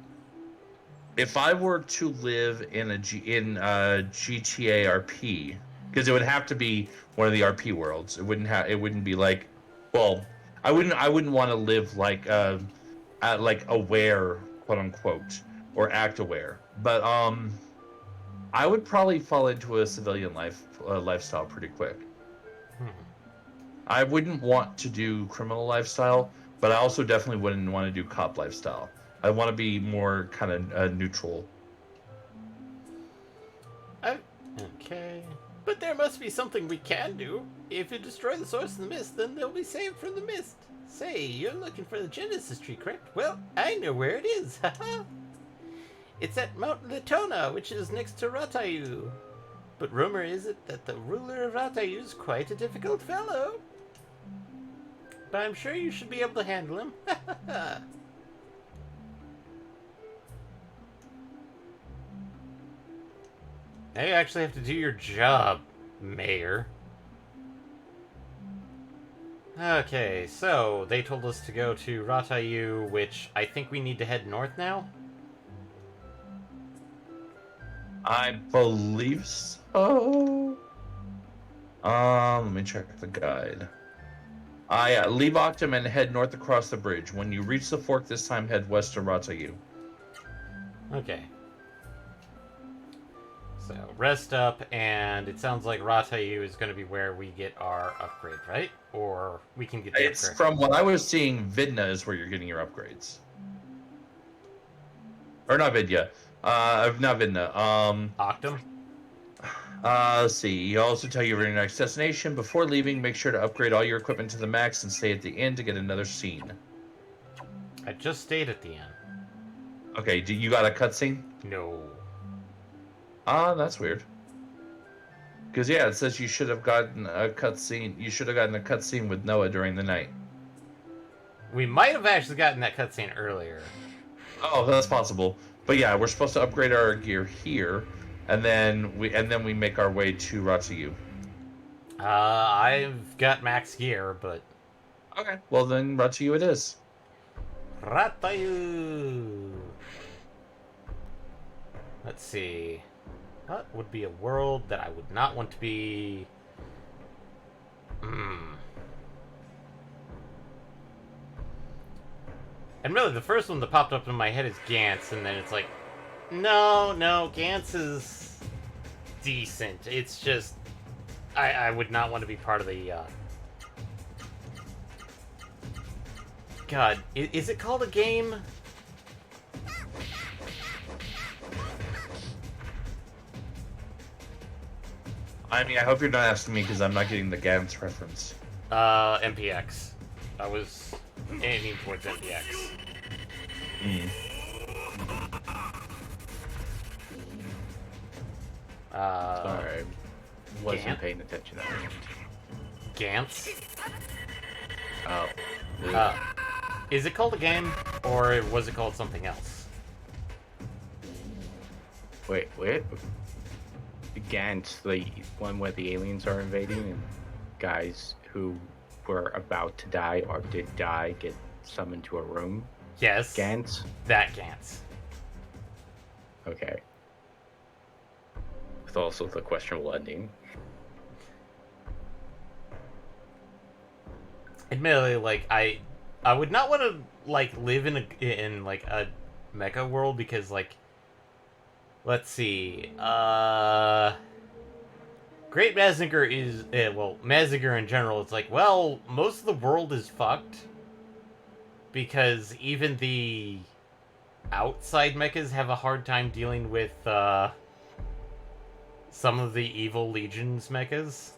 S2: if I were to live in a GTA RP, because it would have to be one of the RP worlds. It wouldn't be like, well, I wouldn't want to live like aware, quote unquote, or act aware. But I would probably fall into a civilian lifestyle pretty quick. I wouldn't want to do criminal lifestyle, but I also definitely wouldn't want to do cop lifestyle. I want to be more kind of neutral.
S1: Okay. But there must be something we can do. If you destroy the source of the mist, then they'll be saved from the mist. Say, you're looking for the Genesis tree, correct? Well, I know where it is. Haha. It's at Mount Latona, which is next to Ratayu. But rumor is it that the ruler of Ratayu is quite a difficult fellow. But I'm sure you should be able to handle him. Now you actually have to do your job, Mayor. Okay, so they told us to go to Ratayu, which I think we need to head north now.
S2: I believe so. Let me check the guide. Yeah, leave Octum and head north across the bridge. When you reach the fork this time, head west to Ratayu.
S1: Okay. So, rest up, and it sounds like Ratayu is going to be where we get our upgrade, right? Or we can get the upgrade.
S2: From what I was seeing, Vidna is where you're getting your upgrades. Or not Vidya. Not Vidna.
S1: Octum?
S2: Let's see. You also tell you your next destination. Before leaving, make sure to upgrade all your equipment to the max and stay at the inn to get another scene.
S1: I just stayed at the inn.
S2: Okay, you got a cutscene?
S1: No.
S2: That's weird. Because, yeah, it says you should have gotten a cutscene. You should have gotten a cutscene with Noah during the night.
S1: We might have actually gotten that cutscene earlier.
S2: Oh, that's possible. But yeah, we're supposed to upgrade our gear here, and then we make our way to Ratayu.
S1: I've got max gear, but...
S2: Okay. Well, then Ratayu it is.
S1: Ratayu! Let's see. What would be a world that I would not want to be... And really, the first one that popped up in my head is Gantz, and then it's like, no, Gantz is decent. It's just, I would not want to be part of the, God, is it called a game?
S2: I mean, I hope you're not asking me because I'm not getting the Gantz reference.
S1: MPX. I was aiming towards MPX.
S3: Sorry, wasn't
S1: Gant?
S3: paying attention.
S1: Gantz?
S3: Oh.
S1: Is it called a game, or was it called something else?
S3: Wait. Gantz, the one where the aliens are invading and guys who were about to die or did die get summoned to a room.
S1: Yes.
S3: Gantz?
S1: That Gantz.
S3: Okay. With also the questionable ending.
S1: Admittedly, like I would not want to like live in a mecha world because like, let's see, Great Mazinger is Mazinger in general. It's like, well, most of the world is fucked because even the outside mechas have a hard time dealing with some of the evil Legion's mechas.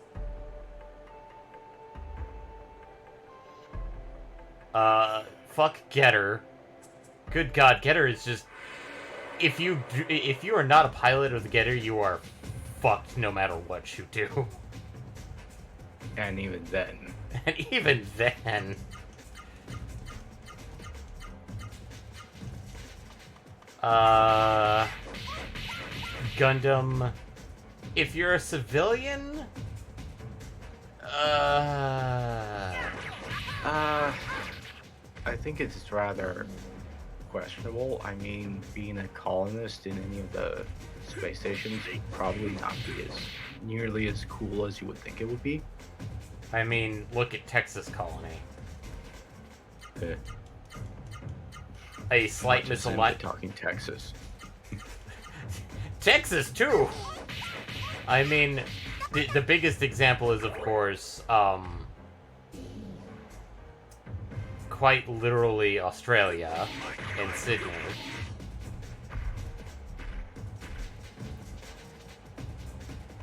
S1: Fuck Getter. Good God, Getter is just... If you are not a pilot of the Getter, you are fucked no matter what you do.
S3: And even then.
S1: And even then... Gundam... If you're a civilian...
S3: I think it's rather questionable. I mean, being a colonist in any of the space stations would probably not be nearly as cool as you would think it would be.
S1: I mean, look at Texas Colony. A slight misalignment.
S3: Talking Texas.
S1: Texas too. I mean, the biggest example is, of course, quite literally Australia and Sydney.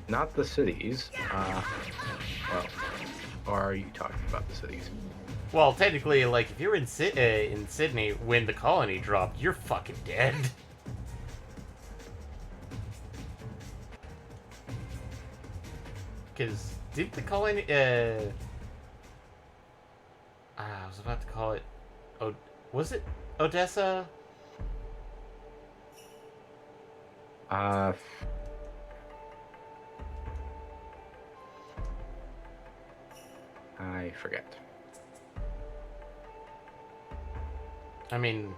S3: Not the cities. Well, or are you talking about the cities?
S1: Well, technically, like, if you're in Sydney when the colony dropped, you're fucking dead. Because did the colony... I was about to call it... was it Odessa?
S3: I forget.
S1: I mean,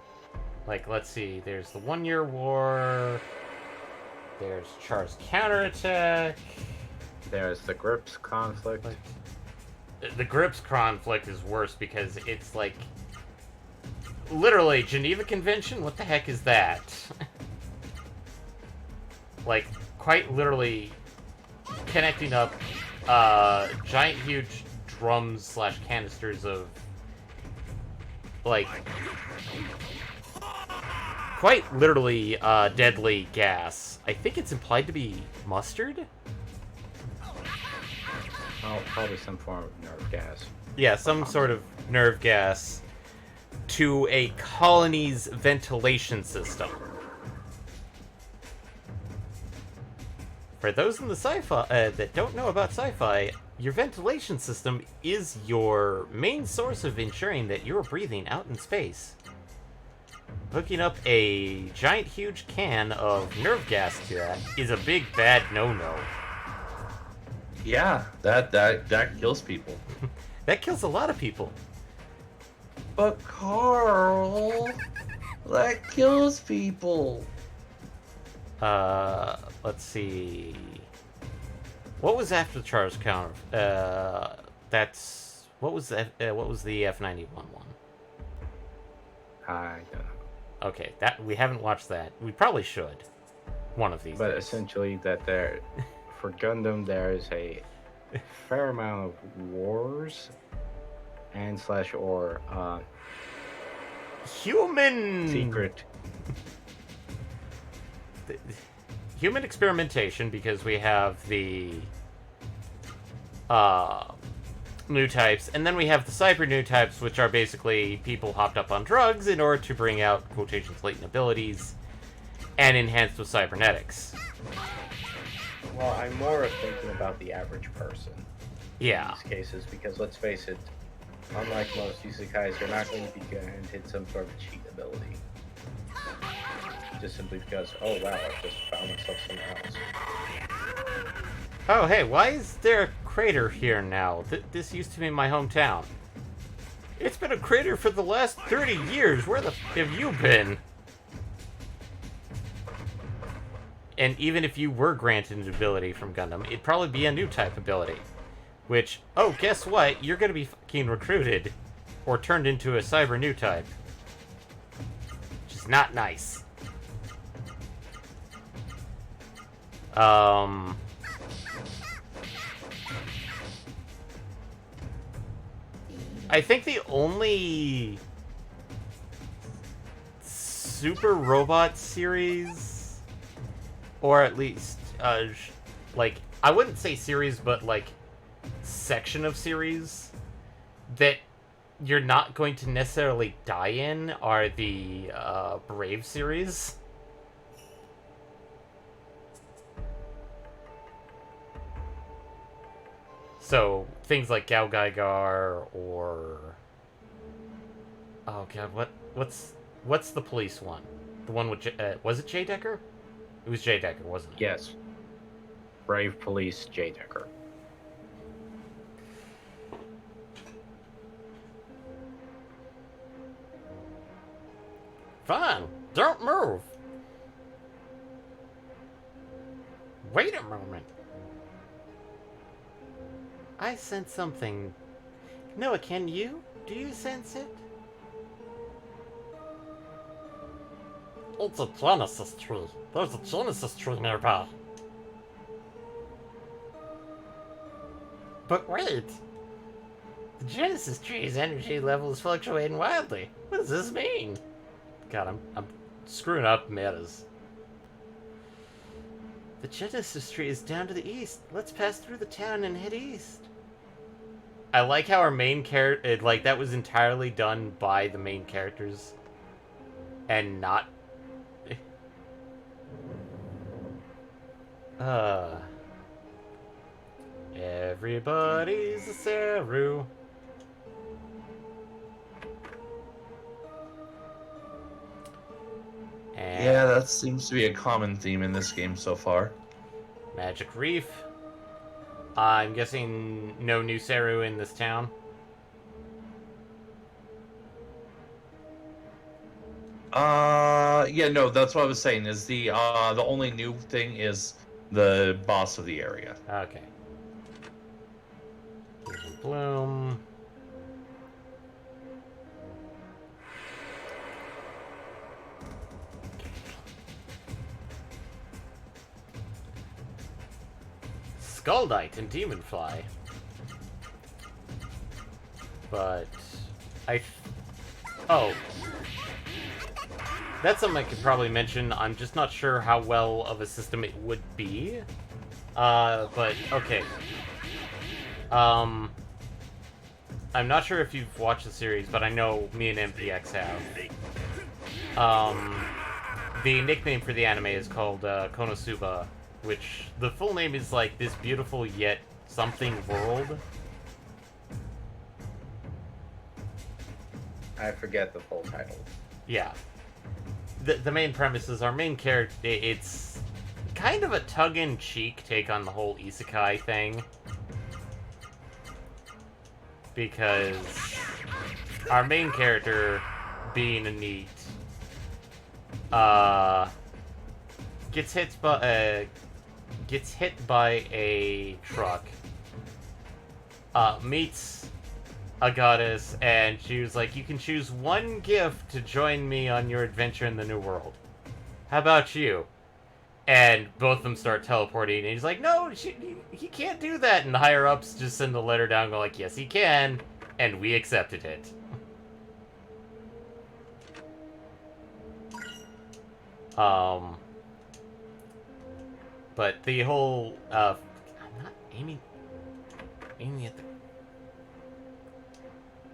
S1: like, let's see. There's the 1 Year War. There's Char's counterattack.
S3: There's the Grips conflict.
S1: The Grips conflict is worse because it's like... Literally, Geneva Convention? What the heck is that? Like, quite literally connecting up giant huge drums / canisters of, like, quite literally deadly gas. I think it's implied to be mustard?
S3: Oh, probably some form of nerve gas.
S1: Yeah, some sort of nerve gas to a colony's ventilation system. For those in the sci-fi that don't know about sci-fi, your ventilation system is your main source of ensuring that you're breathing out in space. Hooking up a giant huge can of nerve gas to that is a big bad no-no.
S2: Yeah, that kills people.
S1: That kills a lot of people.
S2: But Carl, that kills people.
S1: Let's see. What was after Char's counter? What was the F-91 one?
S3: I don't know.
S1: Okay, that we haven't watched that. We probably should. One of these
S3: But
S1: days.
S3: essentially, for Gundam, there is a fair amount of wars and or
S1: Human
S3: secret.
S1: Human experimentation, because we have the new types, and then we have the cyber new types, which are basically people hopped up on drugs in order to bring out quotations latent abilities and enhanced with cybernetics.
S3: Well, I'm more of thinking about the average person
S1: Yeah.
S3: in these cases because let's face it, unlike most isekais, you're not going to be granted some sort of cheat ability. Just simply because, oh wow, I just found myself somewhere else.
S1: Oh, hey, why is there a crater here now? This used to be my hometown. It's been a crater for the last 30 years. Where the f have you been? And even if you were granted an ability from Gundam, it'd probably be a new type ability. Which, oh, guess what? You're gonna be fucking recruited. Or turned into a cyber new type. Which is not nice. I think the only Super Robot series, or at least, like, I wouldn't say series, but, like, section of series that you're not going to necessarily die in are the, Brave series. So, things like Gao Gaigar, or... Oh god, what's the police one? The one with, was it J. Decker? It was J. Decker, wasn't it?
S3: Yes. Brave Police J. Decker.
S1: Fine, don't move. Wait a moment. I sense something. Noah, can you? Do you sense it? It's a Genesis tree. There's a Genesis tree nearby. But wait. The Genesis tree's energy level is fluctuating wildly. What does this mean? God, I'm screwing up metas. The Genesis tree is down to the east. Let's pass through the town and head east. I like how our main character, like, that was entirely done by the main characters. And not... Everybody's a Saru. And
S2: Yeah, that seems to be a common theme in this game so far.
S1: Magic Reef. I'm guessing no new Saru in this town.
S2: Yeah, no, that's what I was saying. Is the only new thing is the boss of the area.
S1: Okay. Bloom. Skullknight and Demonfly. But oh. That's something I could probably mention. I'm just not sure how well of a system it would be. But okay. I'm not sure if you've watched the series, but I know me and MPX have. The nickname for the anime is called Konosuba, which the full name is like This Beautiful Yet Something World.
S3: I forget the full title.
S1: Yeah. The main premise is our main character, it's kind of a tug-in-cheek take on the whole isekai thing. Because our main character, being a NEET, gets hit by a truck, meets a goddess, and she was like, you can choose one gift to join me on your adventure in the New World. How about you? And both of them start teleporting, and he's like, no, he can't do that. And the higher-ups just send a letter down, go like, yes, he can, and we accepted it. But the whole, I'm not aiming at the...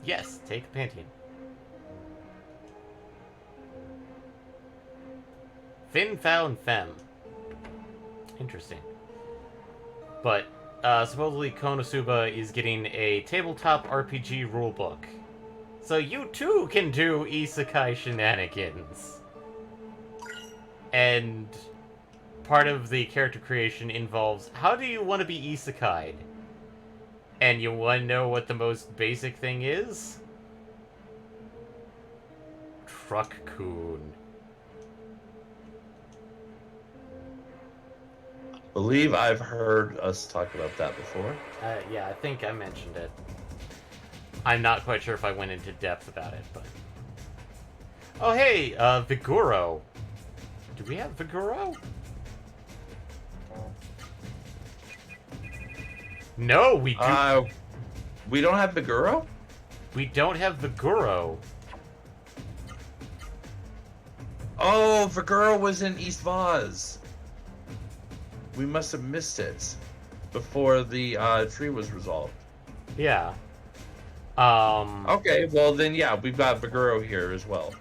S1: Yes, take a Pantheon. Fin, Foul, and Femme. Interesting. But supposedly Konosuba is getting a tabletop RPG rulebook. So you too can do isekai shenanigans. And part of the character creation involves, how do you want to be isekai'd? And you want to know what the most basic thing is? Truck-kun.
S2: Believe I've heard us talk about that before.
S1: Yeah, I think I mentioned it. I'm not quite sure if I went into depth about it, but... Oh, hey, Viguro. Do we have Viguro? No, we do.
S2: We don't have Meguro?
S1: We don't have Viguro.
S2: Oh, Viguro was in East Vaz. We must have missed it before the tree was resolved.
S1: Yeah.
S2: Okay, well then, yeah, we've got Viguro here as well.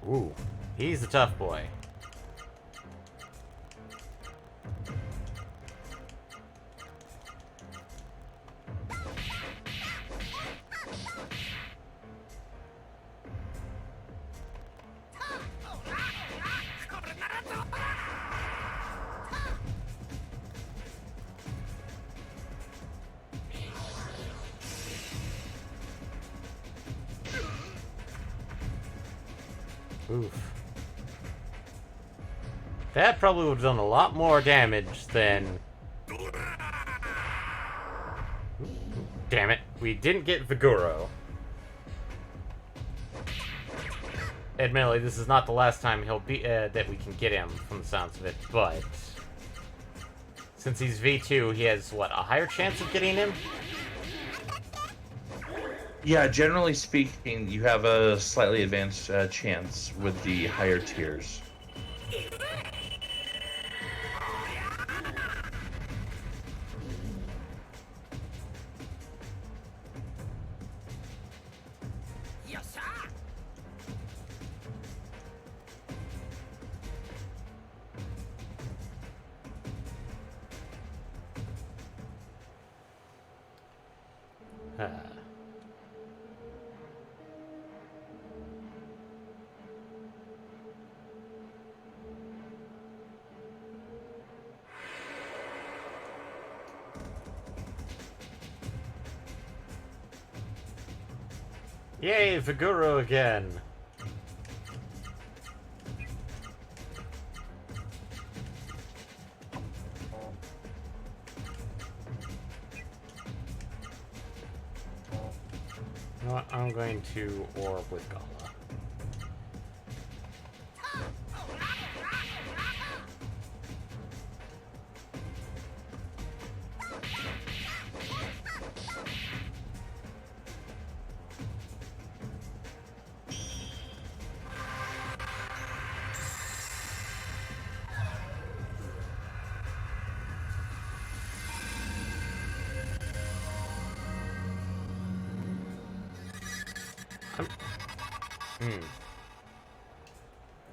S1: Ooh, he's a tough boy. Oof. That probably would have done a lot more damage than... Damn it. We didn't get Viguro. Admittedly, this is not the last time he'll be that we can get him, from the sounds of it, but... Since he's V2, he has, what, a higher chance of getting him?
S2: Yeah, generally speaking, you have a slightly advanced chance with the higher tiers.
S1: Yay, Viguro again! You know what? I'm going to orb with Gala.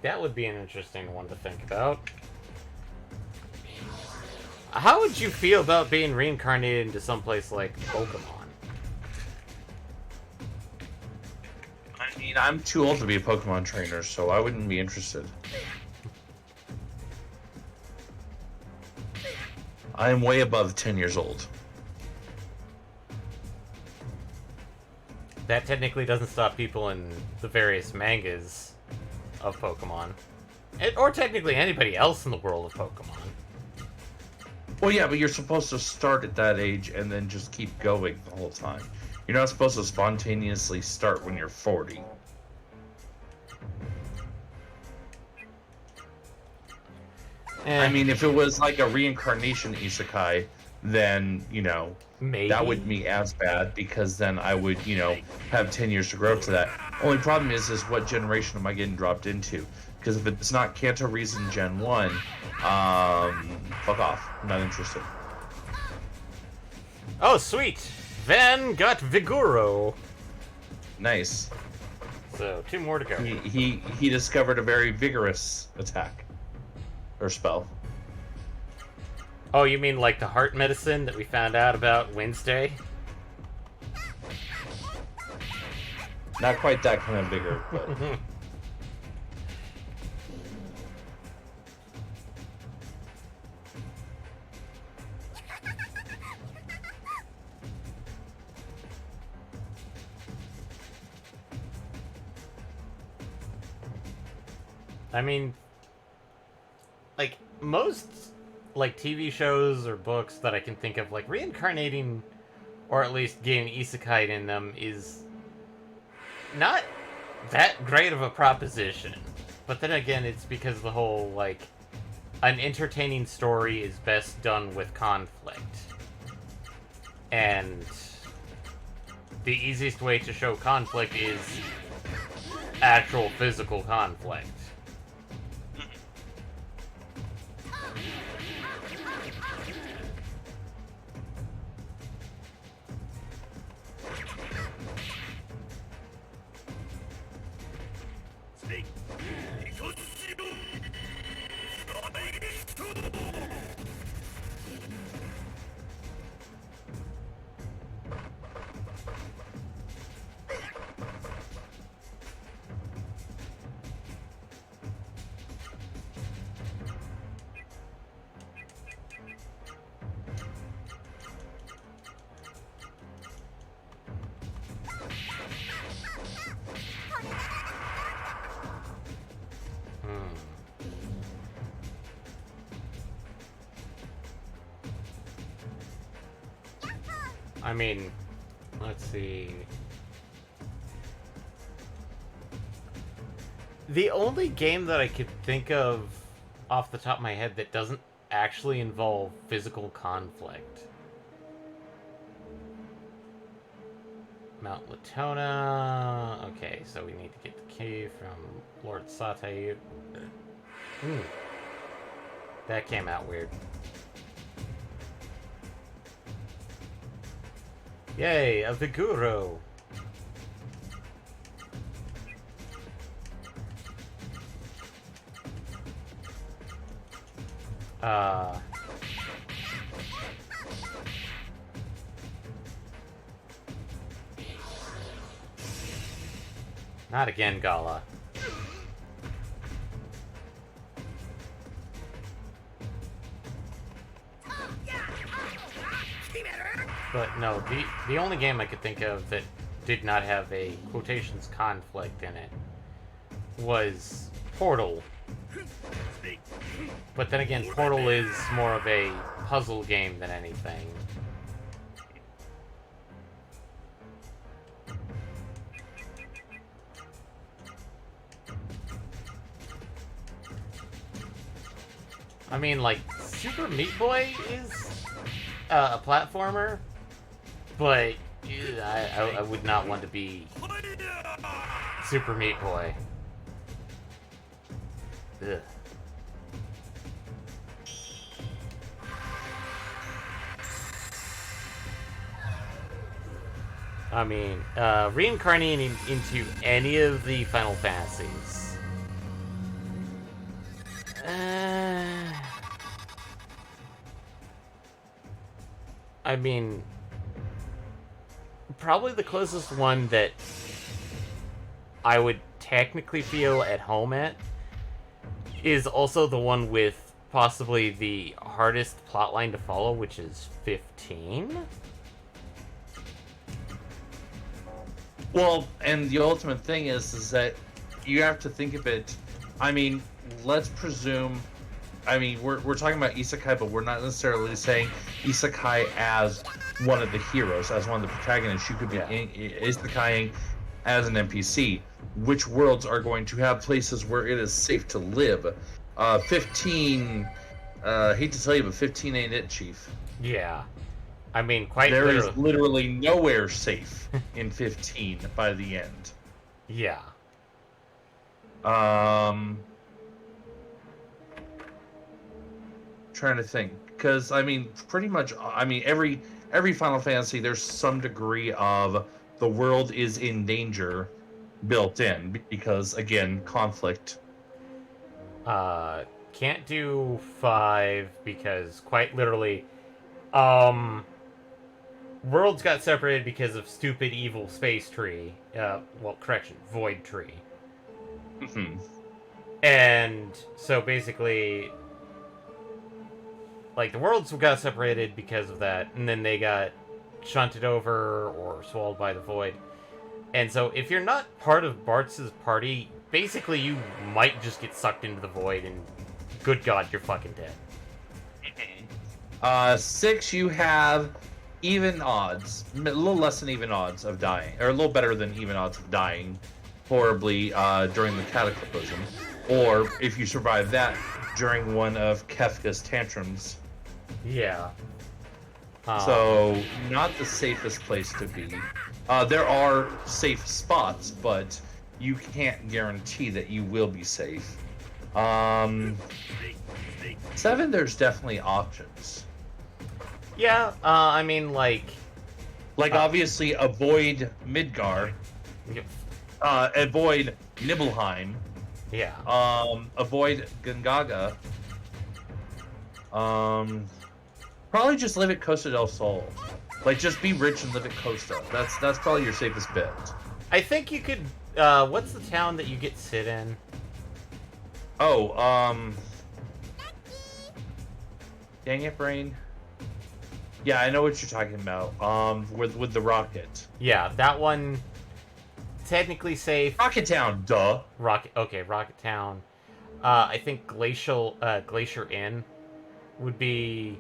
S1: That would be an interesting one to think about. How would you feel about being reincarnated into someplace like Pokemon?
S2: I mean, I'm too old to be a Pokemon trainer, so I wouldn't be interested. I am way above 10 years old.
S1: that technically doesn't stop people in the various mangas of Pokemon. Or technically anybody else in the world of Pokemon.
S2: Well, yeah, but you're supposed to start at that age and then just keep going the whole time. You're not supposed to spontaneously start when you're 40. I mean, if it was like a reincarnation isekai, then, you know,
S1: Maybe.
S2: that wouldn't be as bad, because then I would, you know, have 10 years to grow up to that. Only problem is what generation am I getting dropped into? Because if it's not Kanto Reason Gen 1, fuck off. I'm not interested.
S1: Oh, sweet! Van got Vigoro.
S2: Nice.
S1: So, 2 more to go.
S2: He discovered a very vigorous attack. Or spell.
S1: Oh, you mean like the heart medicine that we found out about Wednesday?
S2: Not quite that kind of vigor, but...
S1: I mean, like, most, like, TV shows or books that I can think of, like, reincarnating, or at least getting isekai in them, is not that great of a proposition. But then again, it's because the whole, like, an entertaining story is best done with conflict. And the easiest way to show conflict is actual physical conflict. I mean, let's see. The only game that I could think of off the top of my head that doesn't actually involve physical conflict. Mount Latona. Okay, so we need to get the key from Lord Satay. That came out weird. Yay, a Viguro! Not again, Gala. But no, the only game I could think of that did not have a quotations conflict in it was Portal. But then again, Portal is more of a puzzle game than anything. I mean, like, Super Meat Boy is a platformer, but I would not want to be Super Meat Boy. Ugh. I mean, reincarnating into any of the Final Fantasies. I mean, probably the closest one that I would technically feel at home at is also the one with possibly the hardest plotline to follow, which is 15.
S2: Well, and the ultimate thing is that you have to think of it. I mean, let's presume. I mean, we're talking about isekai, but we're not necessarily saying isekai as one of the heroes, as one of the protagonists. You could be isekaiing as an NPC. Which worlds are going to have places where it is safe to live? 15. Hate to tell you, but 15 ain't it, Chief.
S1: Yeah. I mean, quite
S2: There
S1: literally.
S2: is literally nowhere safe in 15 by the end.
S1: Yeah.
S2: Trying to think, because I mean, pretty much, I mean, every Final Fantasy, there's some degree of the world is in danger built in because, again, conflict.
S1: Can't do 5 because quite literally, worlds got separated because of stupid evil space tree. Well, correction, void tree.
S2: Mm-hmm.
S1: And so basically, like, the worlds got separated because of that, and then they got shunted over or swallowed by the void. And so if you're not part of Bartz's party, basically you might just get sucked into the void, and good God, you're fucking dead.
S2: 6, you have even odds, a little less than even odds of dying, or a little better than even odds of dying horribly during the cataclysm, or if you survive that during one of Kefka's tantrums.
S1: Yeah.
S2: So, not the safest place to be. There are safe spots, but you can't guarantee that you will be safe. 7, there's definitely options.
S1: Yeah, I mean, like...
S2: obviously, avoid Midgar.
S1: Yep.
S2: Avoid Nibelheim.
S1: Yeah.
S2: Avoid Gungaga. Probably just live at Costa del Sol. Like, just be rich and live at Costa. That's probably your safest bet.
S1: I think you could... what's the town that you get sit in?
S2: Oh, dang it, brain. Yeah, I know what you're talking about. With the rocket.
S1: Yeah, that one... Technically safe.
S2: Rocket Town, duh.
S1: Rocket Town. I think Glacier Inn would be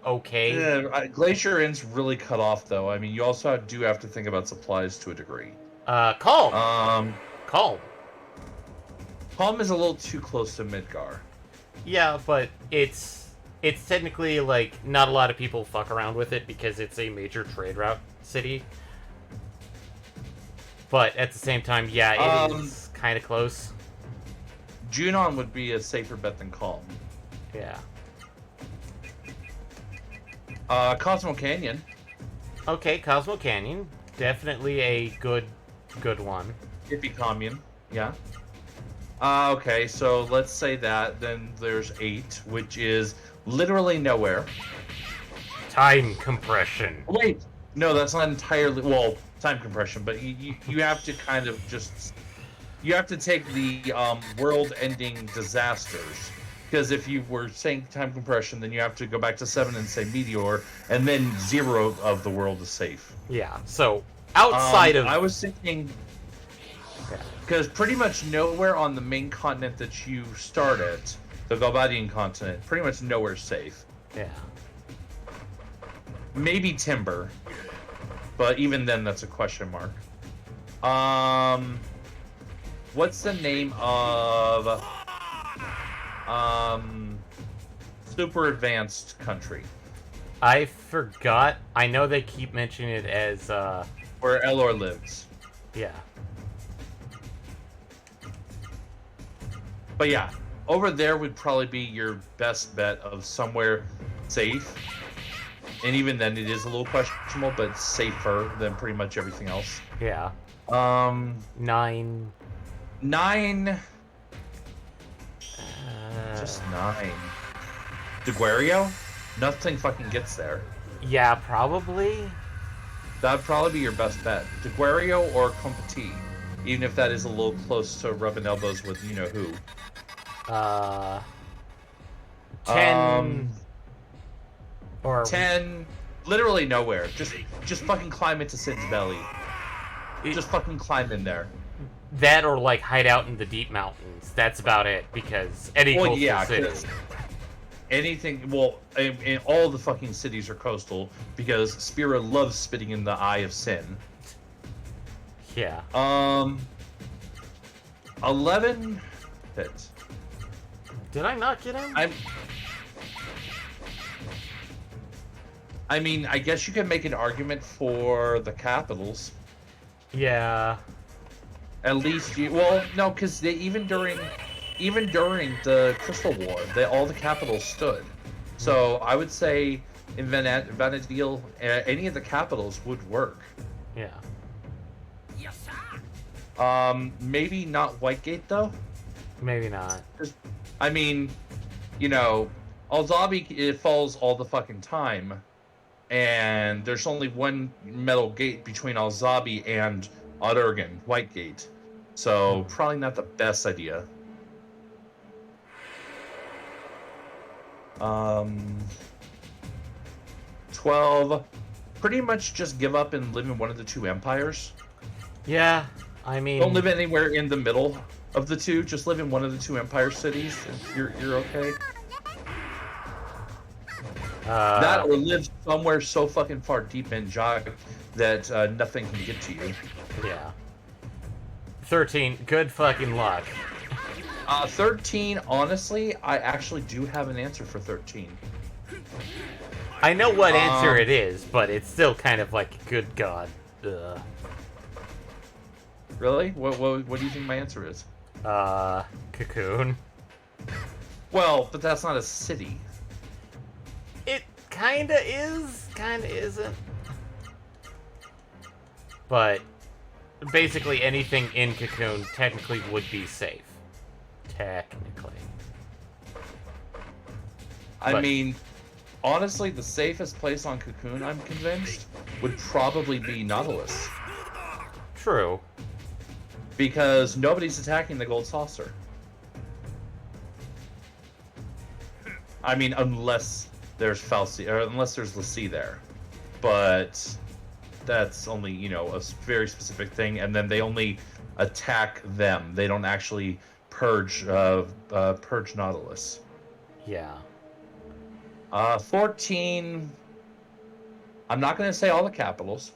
S1: okay.
S2: Yeah, Glacier Inn's really cut off, though. I mean, you also do have to think about supplies to a degree.
S1: Calm. Calm.
S2: Calm is a little too close to Midgar.
S1: Yeah, but it's technically, like, not a lot of people fuck around with it because it's a major trade route city. But at the same time, yeah, it is kind of close.
S2: Junon would be a safer bet than Calm.
S1: Yeah.
S2: Cosmo Canyon.
S1: Okay, Cosmo Canyon. Definitely a good one.
S2: Hippie Commune. Yeah. Okay, so let's say that. Then there's 8, which is literally nowhere.
S1: Time compression.
S2: Wait. No, that's not entirely... Well, time compression, but you have to kind of just... You have to take the world-ending disasters. Because if you were saying time compression, then you have to go back to 7 and say meteor, and then 0 of the world is safe.
S1: Yeah, so outside of...
S2: I was thinking... Because pretty much nowhere on the main continent that you start at, the Galbadian continent, pretty much nowhere safe.
S1: Yeah.
S2: Maybe Timber. But even then, that's a question mark. What's the name of super advanced country?
S1: I forgot. I know they keep mentioning it as
S2: where Elor lives.
S1: Yeah.
S2: But yeah, over there would probably be your best bet of somewhere safe. And even then, it is a little questionable, but safer than pretty much everything else.
S1: Yeah. 9.
S2: Just 9. DeGuario? Nothing fucking gets there.
S1: Yeah, probably.
S2: That'd probably be your best bet. DeGuario or Compati. Even if that is a little close to rubbing elbows with you know who.
S1: 10. Or
S2: 10. Literally nowhere. Just fucking climb into Sid's belly. Just fucking climb in there.
S1: That or like hide out in the deep mountains. That's about it, because any
S2: Well,
S1: coastal
S2: yeah,
S1: city.
S2: 'cause anything. Well, in all the fucking cities are coastal because Spira loves spitting in the eye of sin.
S1: Yeah.
S2: 11 hits.
S1: Did I not get him?
S2: I mean, I guess you can make an argument for the capitals.
S1: Yeah.
S2: At least you. Well, no, because they even during the Crystal War, all the capitals stood. So I would say in Vanadil, any of the capitals would work.
S1: Yeah.
S2: Maybe not Whitegate though.
S1: Maybe not.
S2: I mean, Alzabi it falls all the fucking time, and there's only one metal gate between Alzabi and Oturgan, Whitegate. So probably not the best idea. 12. Pretty much just give up and live in one of the two empires.
S1: Yeah, I mean...
S2: Don't live anywhere in the middle of the two. Just live in one of the two empire cities. You're okay. That or live somewhere so fucking far deep in Jog that nothing can get to you.
S1: Yeah. 13, good fucking luck.
S2: 13, honestly, I actually do have an answer for 13.
S1: I know what answer it is, but it's still kind of like, good god. Ugh.
S2: Really? What do you think my answer is?
S1: Cocoon.
S2: Well, but that's not a city.
S1: It kinda is, kinda isn't. But basically anything in Cocoon technically would be safe. Technically.
S2: I mean, honestly, the safest place on Cocoon, I'm convinced, would probably be Nautilus.
S1: True.
S2: Because nobody's attacking the gold saucer. I mean, unless there's Falsi, or unless there's Lassie there. But that's only, a very specific thing, and then they only attack them. They don't actually purge Nautilus.
S1: Yeah.
S2: 14. I'm not going to say all the capitals.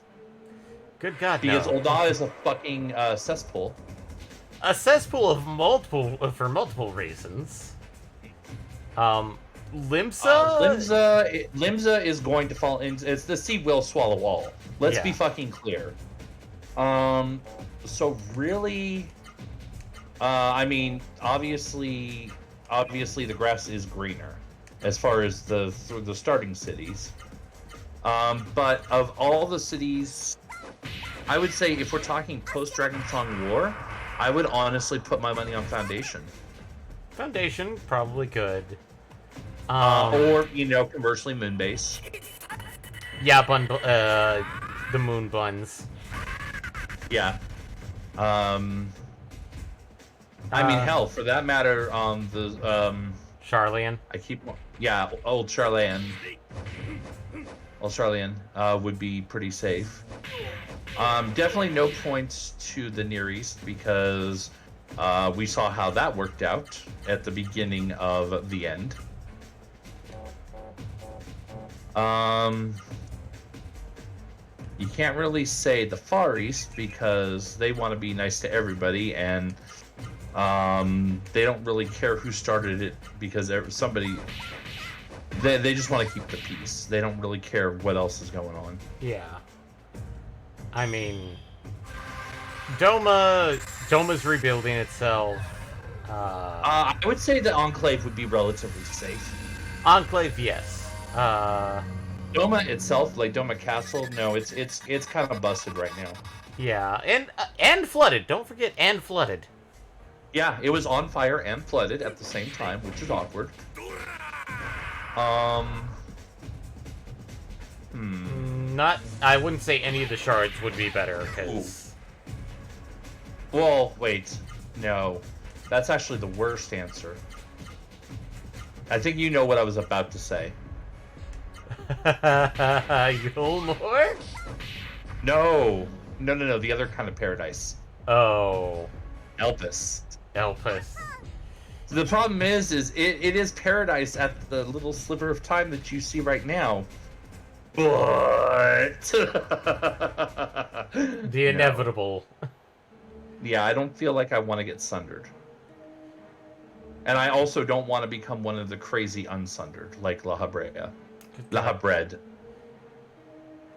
S1: Good god,
S2: Because
S1: no.
S2: Ul'dah is a fucking cesspool.
S1: A cesspool of for multiple reasons. Limsa?
S2: Limsa is going to fall into. It's the sea will swallow all. Let's be
S1: Yeah.
S2: fucking clear. So really, I mean, obviously, the grass is greener as far as the starting cities. But of all the cities, I would say if we're talking post Dragonsong War, I would honestly put my money on Foundation.
S1: Foundation, probably good.
S2: Or, conversely, Moonbase.
S1: Yeah, the moon buns.
S2: Yeah. I mean, hell, for that matter,
S1: Charlian.
S2: Old Charlian. Old Charlian would be pretty safe. Definitely no points to the Near East because we saw how that worked out at the beginning of the end. You can't really say the Far East because they want to be nice to everybody, and they don't really care who started it because somebody. They just want to keep the peace. They don't really care what else is going on.
S1: Yeah. I mean, Doma's rebuilding itself.
S2: I would say the Enclave would be relatively safe.
S1: Enclave, yes.
S2: Doma itself, like Doma Castle, no, it's kind of busted right now.
S1: Yeah, and flooded. Don't forget, and flooded.
S2: Yeah, it was on fire and flooded at the same time, which is awkward.
S1: I wouldn't say any of the shards would be better, because...
S2: Well, wait. No. That's actually the worst answer. I think you know what I was about to say.
S1: Yulmore?
S2: No. No. The other kind of paradise.
S1: Oh,
S2: Elpis.
S1: Elpis.
S2: So the problem is it is paradise at the little sliver of time that you see right now. But
S1: The inevitable.
S2: Yeah, I don't feel like I want to get sundered. And I also don't want to become one of the crazy unsundered, like La Habrea. La Habred.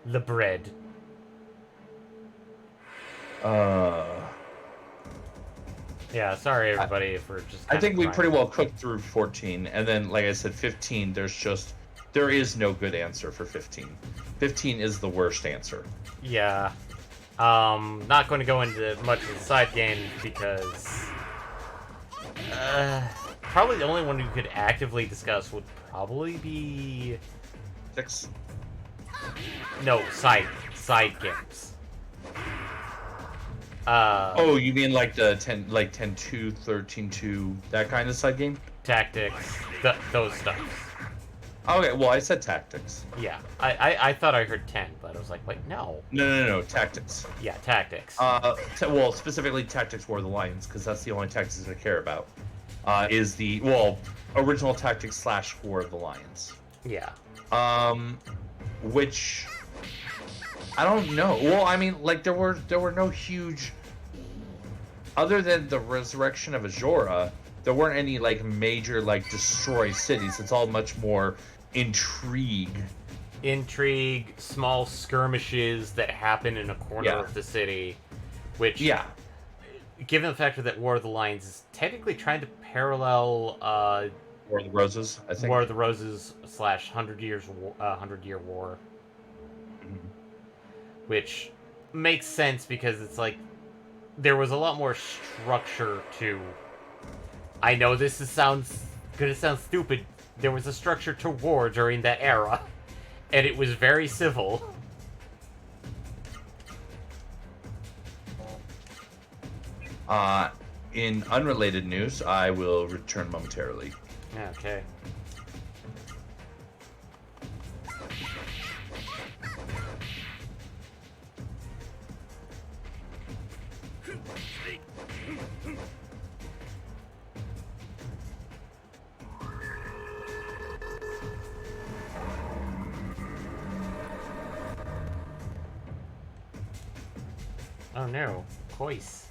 S1: The bread. Yeah, sorry everybody if we're just.
S2: I think we pretty well cooked through 14, and then, like I said, 15. There is no good answer for 15. 15 is the worst answer.
S1: Yeah. Not going to go into much of the side game because probably the only one we could actively discuss would probably be
S2: 6.
S1: no side games.
S2: Oh, you mean like the 10-2, 13-2, that kind of side game?
S1: Tactics, those stuff.
S2: Okay, well, I said tactics.
S1: Yeah, I thought I heard 10, but I was like, wait, no.
S2: No, tactics.
S1: Yeah, tactics.
S2: Well, specifically Tactics War of the Lions, because that's the only tactics I care about. Is the original Tactics / War of the Lions.
S1: Yeah.
S2: Which I don't know. Well, I mean, like there were no huge, other than the resurrection of Azora, there weren't any like major like destroy cities. It's all much more intrigue,
S1: small skirmishes that happen in a corner of the city, which, given the fact that War of the Lions is technically trying to parallel
S2: War of the Roses, I think.
S1: War of the Roses / 100 Year War, which makes sense because it's like there was a lot more structure to. I know this sounds gonna sound stupid. There was a structure to war during that era, and it was very civil.
S2: In unrelated news, I will return momentarily.
S1: Okay. Oh no, Kois.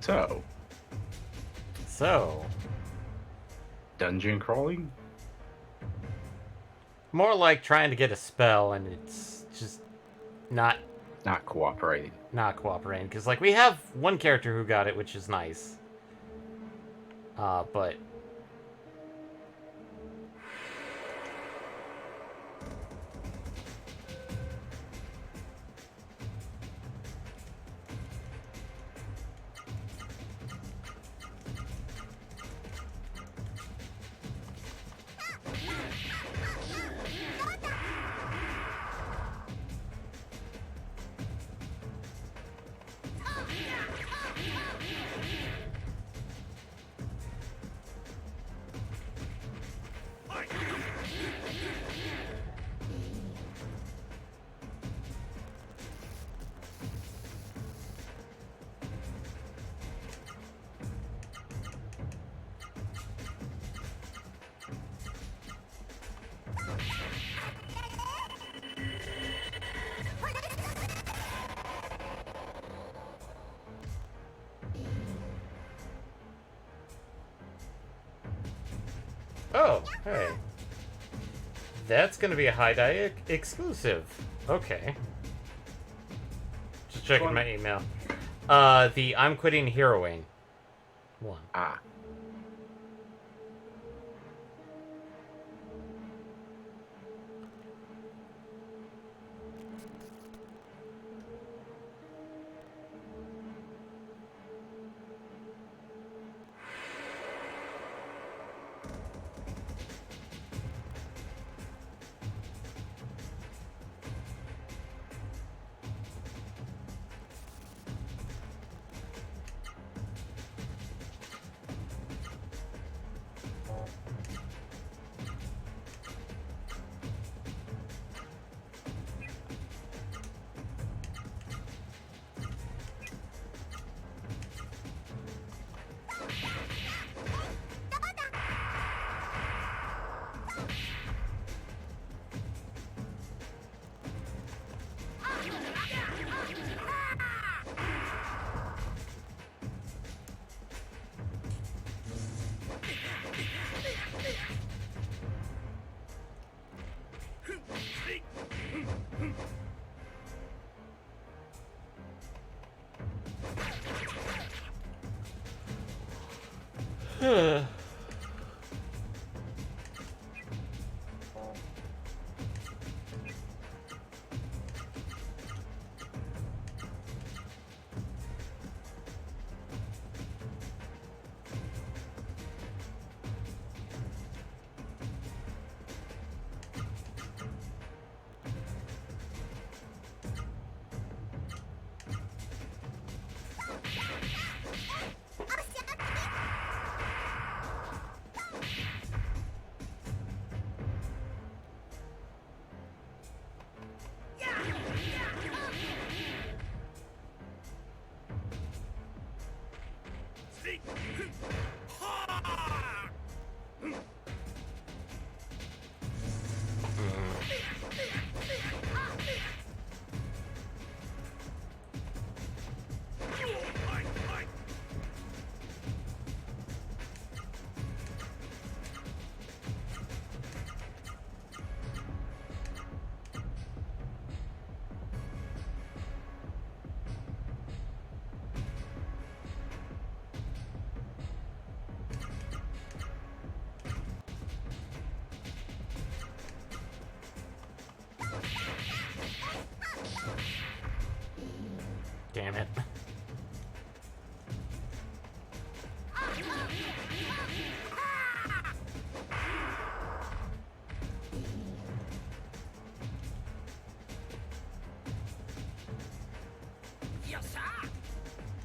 S3: So,
S1: So,
S3: dungeon crawling?
S1: more like trying to get a spell, and it's just not
S3: Not cooperating.
S1: cooperating. Because, like, we have one character who got it, which is nice. But... Oh, hey. That's gonna be a high die exclusive. Okay. Just checking my email. The I'm quitting heroing one.
S3: Ah.
S1: Damn it.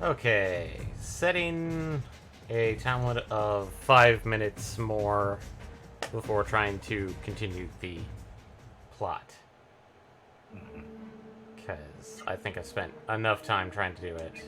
S1: Okay, setting a time limit of 5 minutes more before trying to continue the plot. Because I think I spent enough time trying to do it.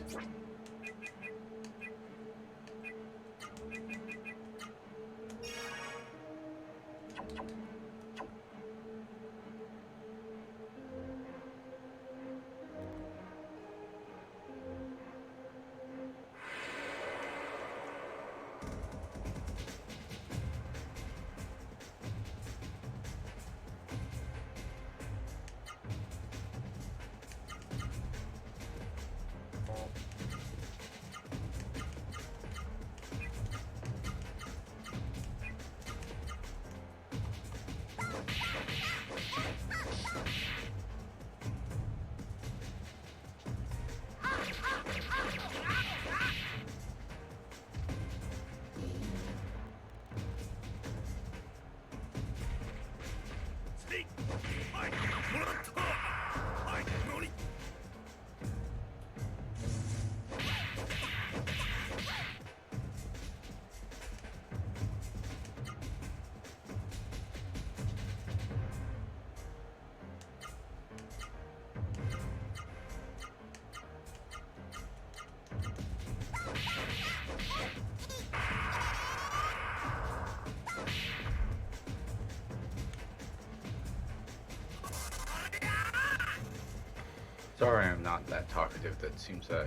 S3: Sorry, I'm not that talkative. That seems to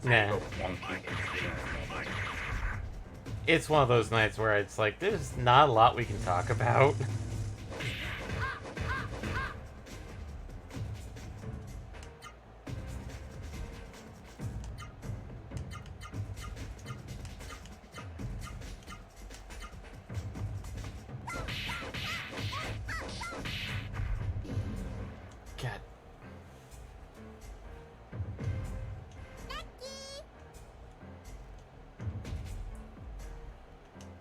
S1: Nah.
S3: go wonky.
S1: It's one of those nights where it's like, there's not a lot we can talk about. God.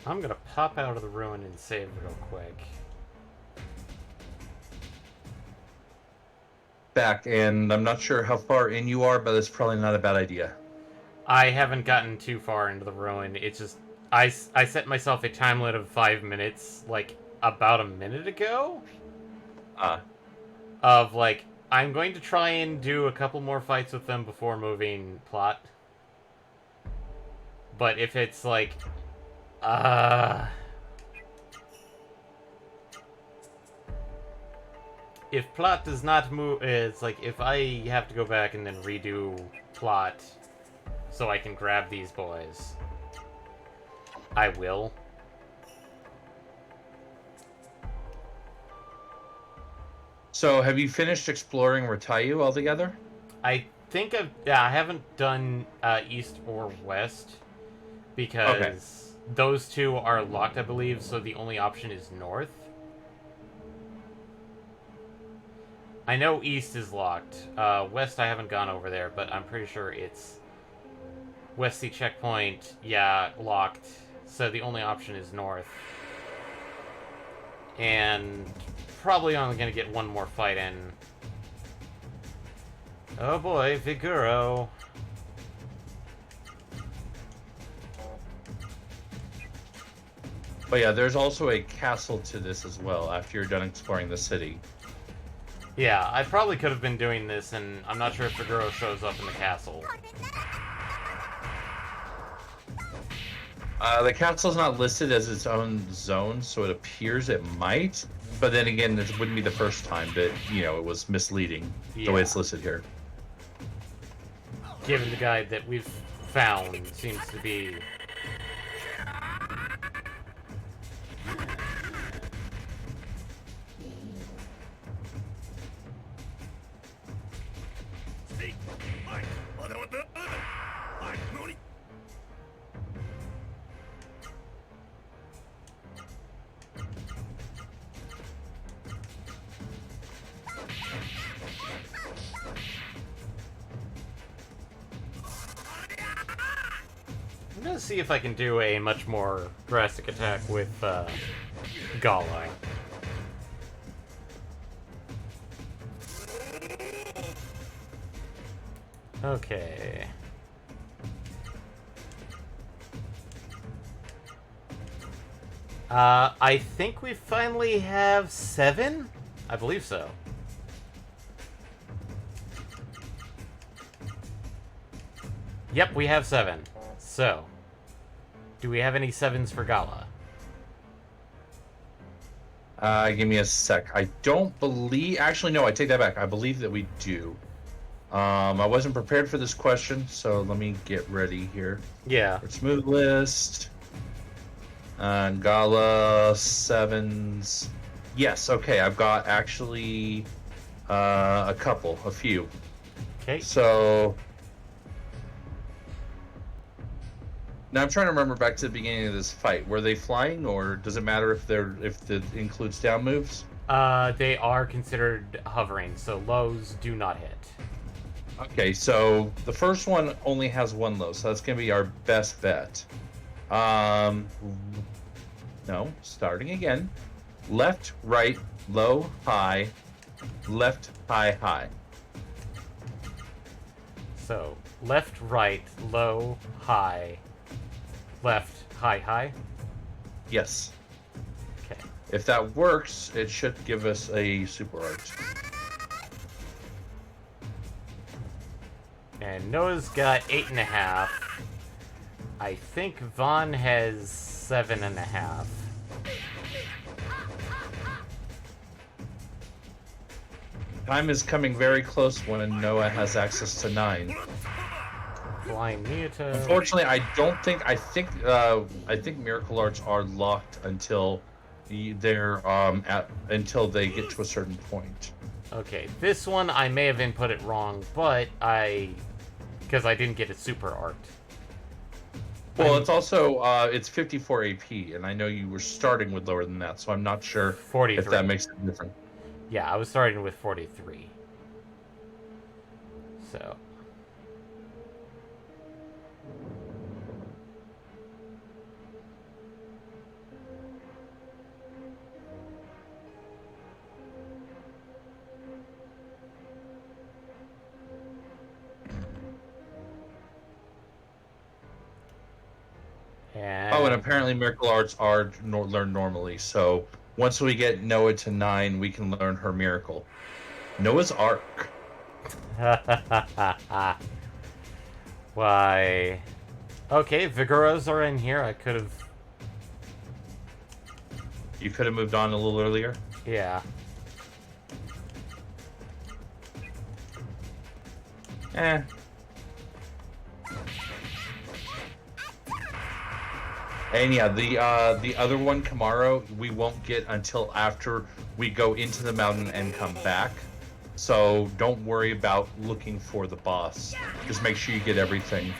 S1: I'm gonna pop out of the ruin and save real quick.
S2: Back, and I'm not sure how far in you are, but it's probably not a bad idea.
S1: I haven't gotten too far into the ruin. It's just I set myself a time limit of 5 minutes, like about a minute ago. Of like, I'm going to try and do a couple more fights with them before moving plot. But if it's like, if plot does not move, it's like if I have to go back and then redo plot so I can grab these boys, I will.
S2: So, have you finished exploring Retayu altogether?
S1: I think I haven't done east or west because those two are locked, I believe, so the only option is north. I know east is locked. West I haven't gone over there, but I'm pretty sure it's West Sea checkpoint, yeah, locked. So the only option is north. And probably only gonna get one more fight in. Oh boy, Viguro.
S2: But yeah, there's also a castle to this as well after you're done exploring the city.
S1: Yeah, I probably could have been doing this, and I'm not sure if Viguro shows up in the castle.
S2: The castle's not listed as its own zone, so it appears it might. But then again, this wouldn't be the first time that, it was misleading the way it's listed here.
S1: Given the guide that we've found seems to be... I'm gonna see if I can do a much more drastic attack with Gala. Okay. I think we finally have 7? I believe so. Yep, we have 7. So, do we have any 7s for Gala?
S2: Give me a sec. I don't believe... Actually, no, I take that back. I believe that we do. I wasn't prepared for this question, so let me get ready here.
S1: Yeah.
S2: Smooth list. Gala 7s. Yes, okay, I've got actually a few.
S1: Okay.
S2: So... Now I'm trying to remember back to the beginning of this fight. Were they flying, or does it matter if it includes down moves?
S1: They are considered hovering, so lows do not hit.
S2: Okay, so the first one only has one low, so that's gonna be our best bet. No, starting again. Left, right, low, high, left, high, high.
S1: So, left, right, low, high, left, high, high?
S2: Yes.
S1: Okay.
S2: If that works, it should give us a super art.
S1: And Noah's got 8.5. I think Vaughn has 7.5.
S2: Time is coming very close when Noah has access to 9.
S1: Flying Muto.
S2: Unfortunately, I think Miracle Arts are locked until until they get to a certain point.
S1: Okay, this one I may have input it wrong, but because I didn't get it super arced.
S2: Well, it's also it's 54 AP, and I know you were starting with lower than that, so I'm not sure
S1: 43.
S2: if that makes a difference.
S1: Yeah, I was starting with 43. So.
S2: And apparently Miracle Arts are learned normally, so once we get Noah to 9, we can learn her miracle. Noah's Ark.
S1: Why? Okay, Vigoros are in here. I could have...
S2: You could have moved on a little earlier.
S1: Yeah.
S2: Eh. And yeah, the other one, Kamaro, we won't get until after we go into the mountain and come back. So don't worry about looking for the boss. Just make sure you get everything.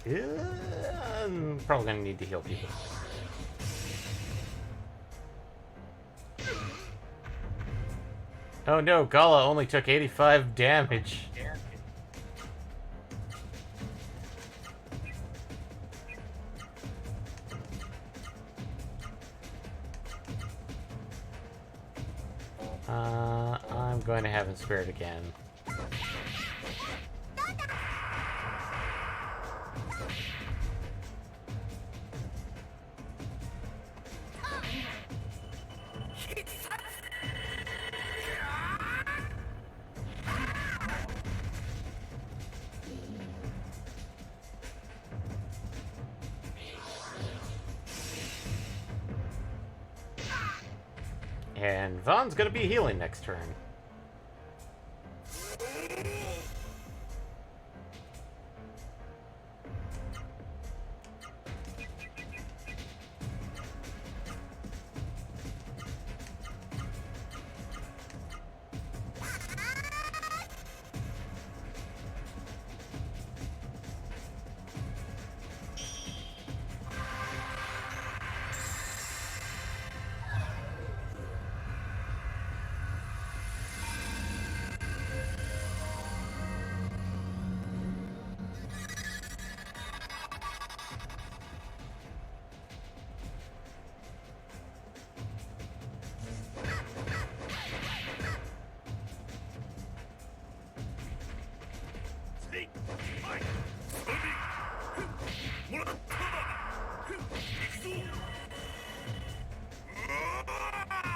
S1: I'm probably gonna need to heal people. Oh no, Gala only took 85 damage. I'm going to have him spared again. And Vaughn's gonna be healing next turn.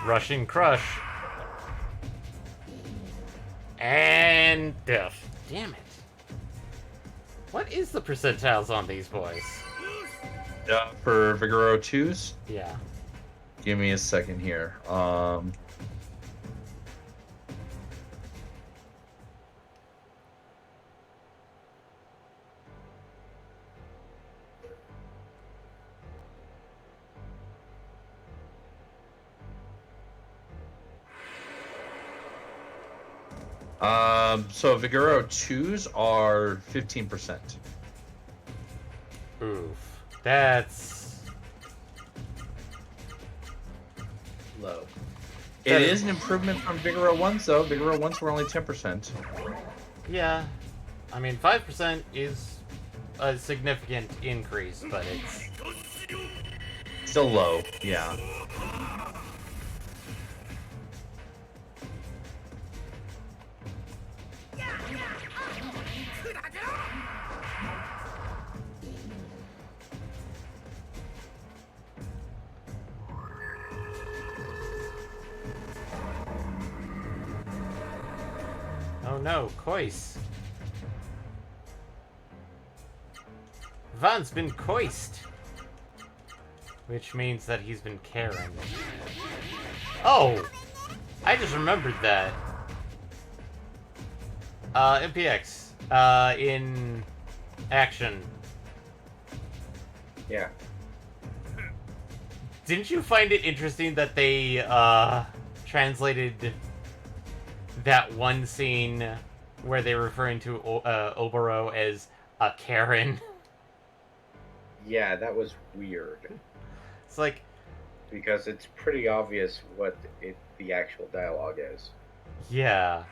S1: Rushing Crush. And death. Damn it. What is the percentiles on these boys?
S2: For Vigoro 2s?
S1: Yeah.
S2: Give me a second here. So Vigoro 2s are 15%.
S1: Oof. That's
S2: Low. It is an improvement from Vigoro 1s, though. Vigoro 1s were only 10%.
S1: yeah. I mean, 5% is a significant increase, but it's
S2: Still low, yeah.
S1: oh no, Kois. Van's been coist. Which means that he's been caring. Oh! I just remembered that. MPX. In action.
S3: Yeah.
S1: Didn't you find it interesting that they, translated that one scene where they're referring to Oboro as a Karen?
S3: Yeah, that was weird.
S1: It's like,
S3: Because it's pretty obvious what the actual dialogue is.
S1: yeah.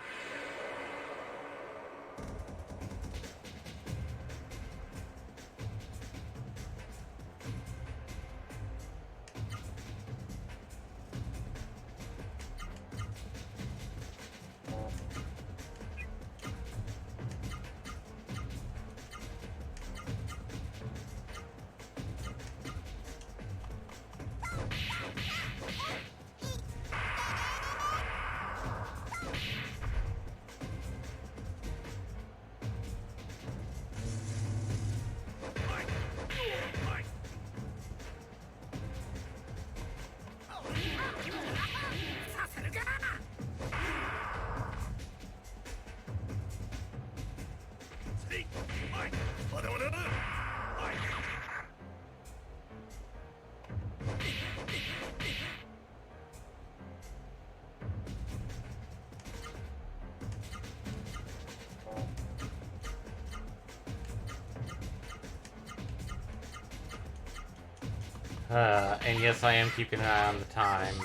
S1: And yes, I am keeping an eye on the time.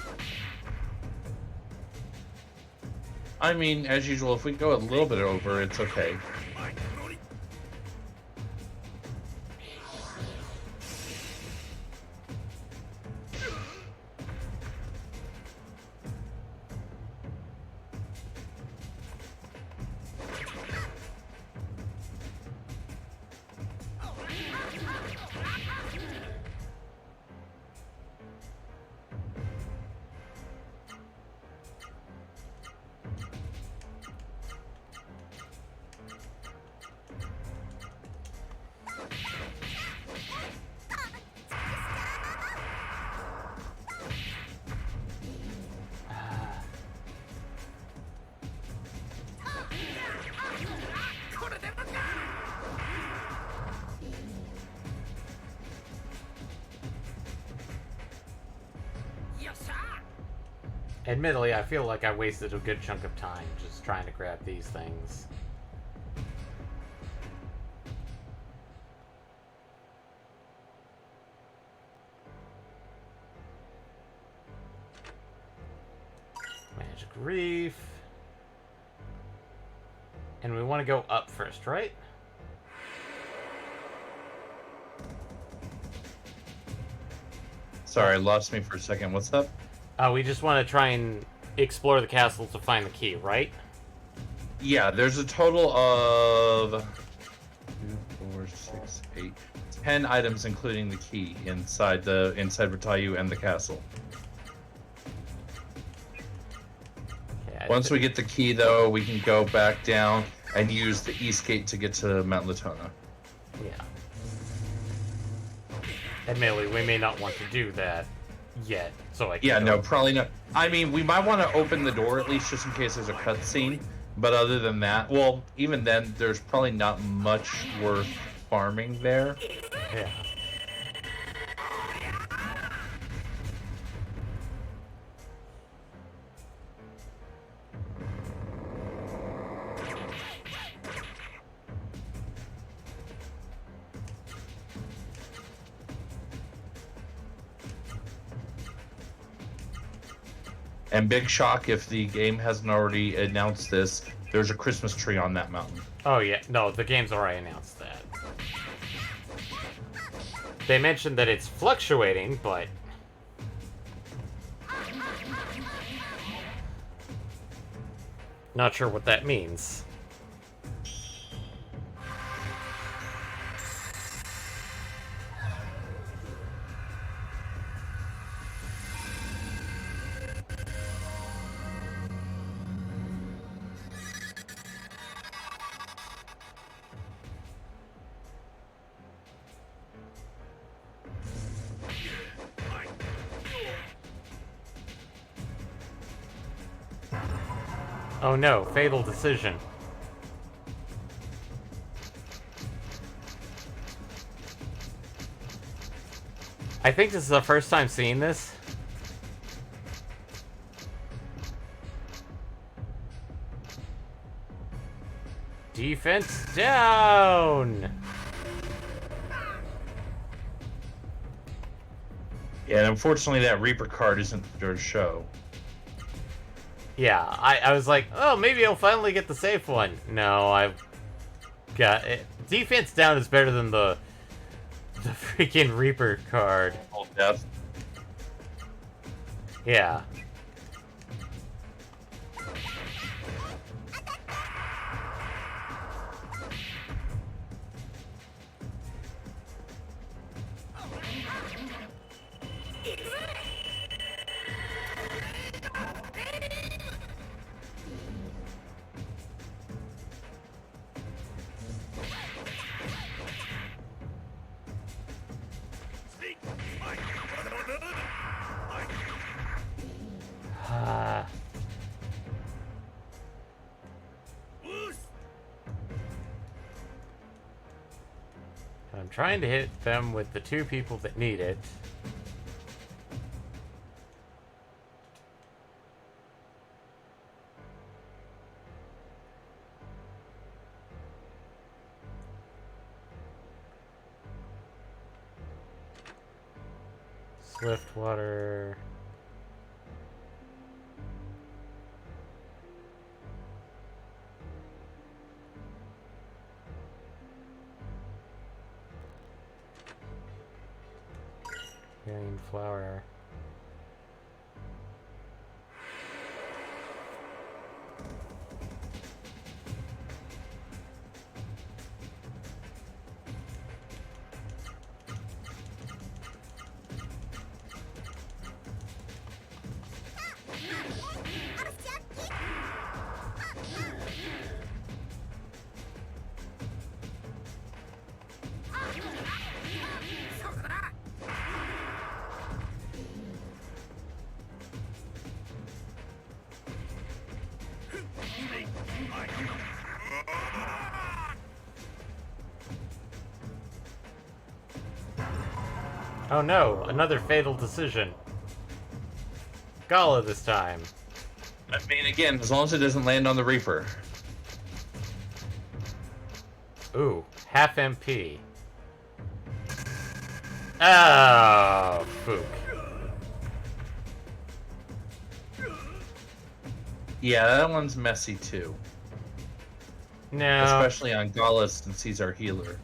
S2: I mean, as usual, if we go a little bit over, it's okay.
S1: Admittedly, I feel like I wasted a good chunk of time just trying to grab these things. Magic Reef. And we want to go up first, right?
S2: Sorry, lost me for a second. What's up?
S1: We just want to try and explore the castle to find the key, right?
S2: Yeah, there's a total of 2, 4, 6, 8, 10 items, including the key inside Ratayu and the castle.
S1: Okay,
S2: Once we get the key, though, we can go back down and use the east gate to get to Mount Latona.
S1: Yeah. Admittedly, we may not want to do that yet, so I can
S2: Yeah,
S1: go.
S2: no, probably not. I mean, we might want to open the door at least just in case there's a cutscene. But other than that, well, even then, there's probably not much worth farming there.
S1: Yeah.
S2: And big shock if the game hasn't already announced this, there's a Christmas tree on that mountain.
S1: Oh, yeah. No, the game's already announced that. They mentioned that it's fluctuating, but... not sure what that means. Oh no, fatal decision. I think this is the first time seeing this. Defense down!
S2: Yeah, and unfortunately that Reaper card isn't their show.
S1: Yeah, I was like, oh, maybe I'll finally get the safe one. No, I've got it. Defense down is better than the freaking Reaper card.
S2: All death.
S1: Yeah. I'm trying to hit them with the two people that need it. Swiftwater. Green flower. Oh no, another fatal decision. Gala this time.
S2: I mean, again, as long as it doesn't land on the Reaper.
S1: Ooh, half MP. Oh, fook.
S2: Yeah, that one's messy too.
S1: No.
S2: Especially on Gala since he's our healer.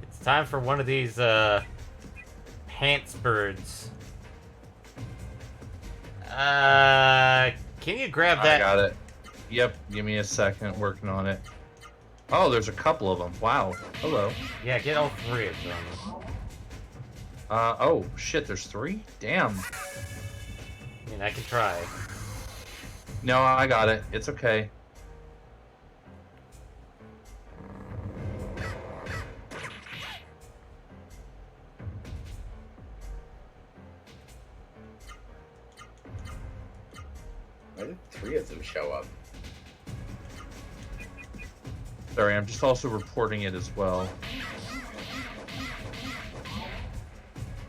S1: It's time for one of these, pants birds. Can you grab that?
S2: I got it. Yep, give me a second, working on it. Oh, there's a couple of them. Wow. Hello.
S1: Yeah, get all three of them.
S2: Oh, shit, there's 3? Damn.
S1: I mean, I can try.
S2: No, I got it. It's okay.
S4: Why did 3 of them show up?
S2: Sorry, I'm just also reporting it as well.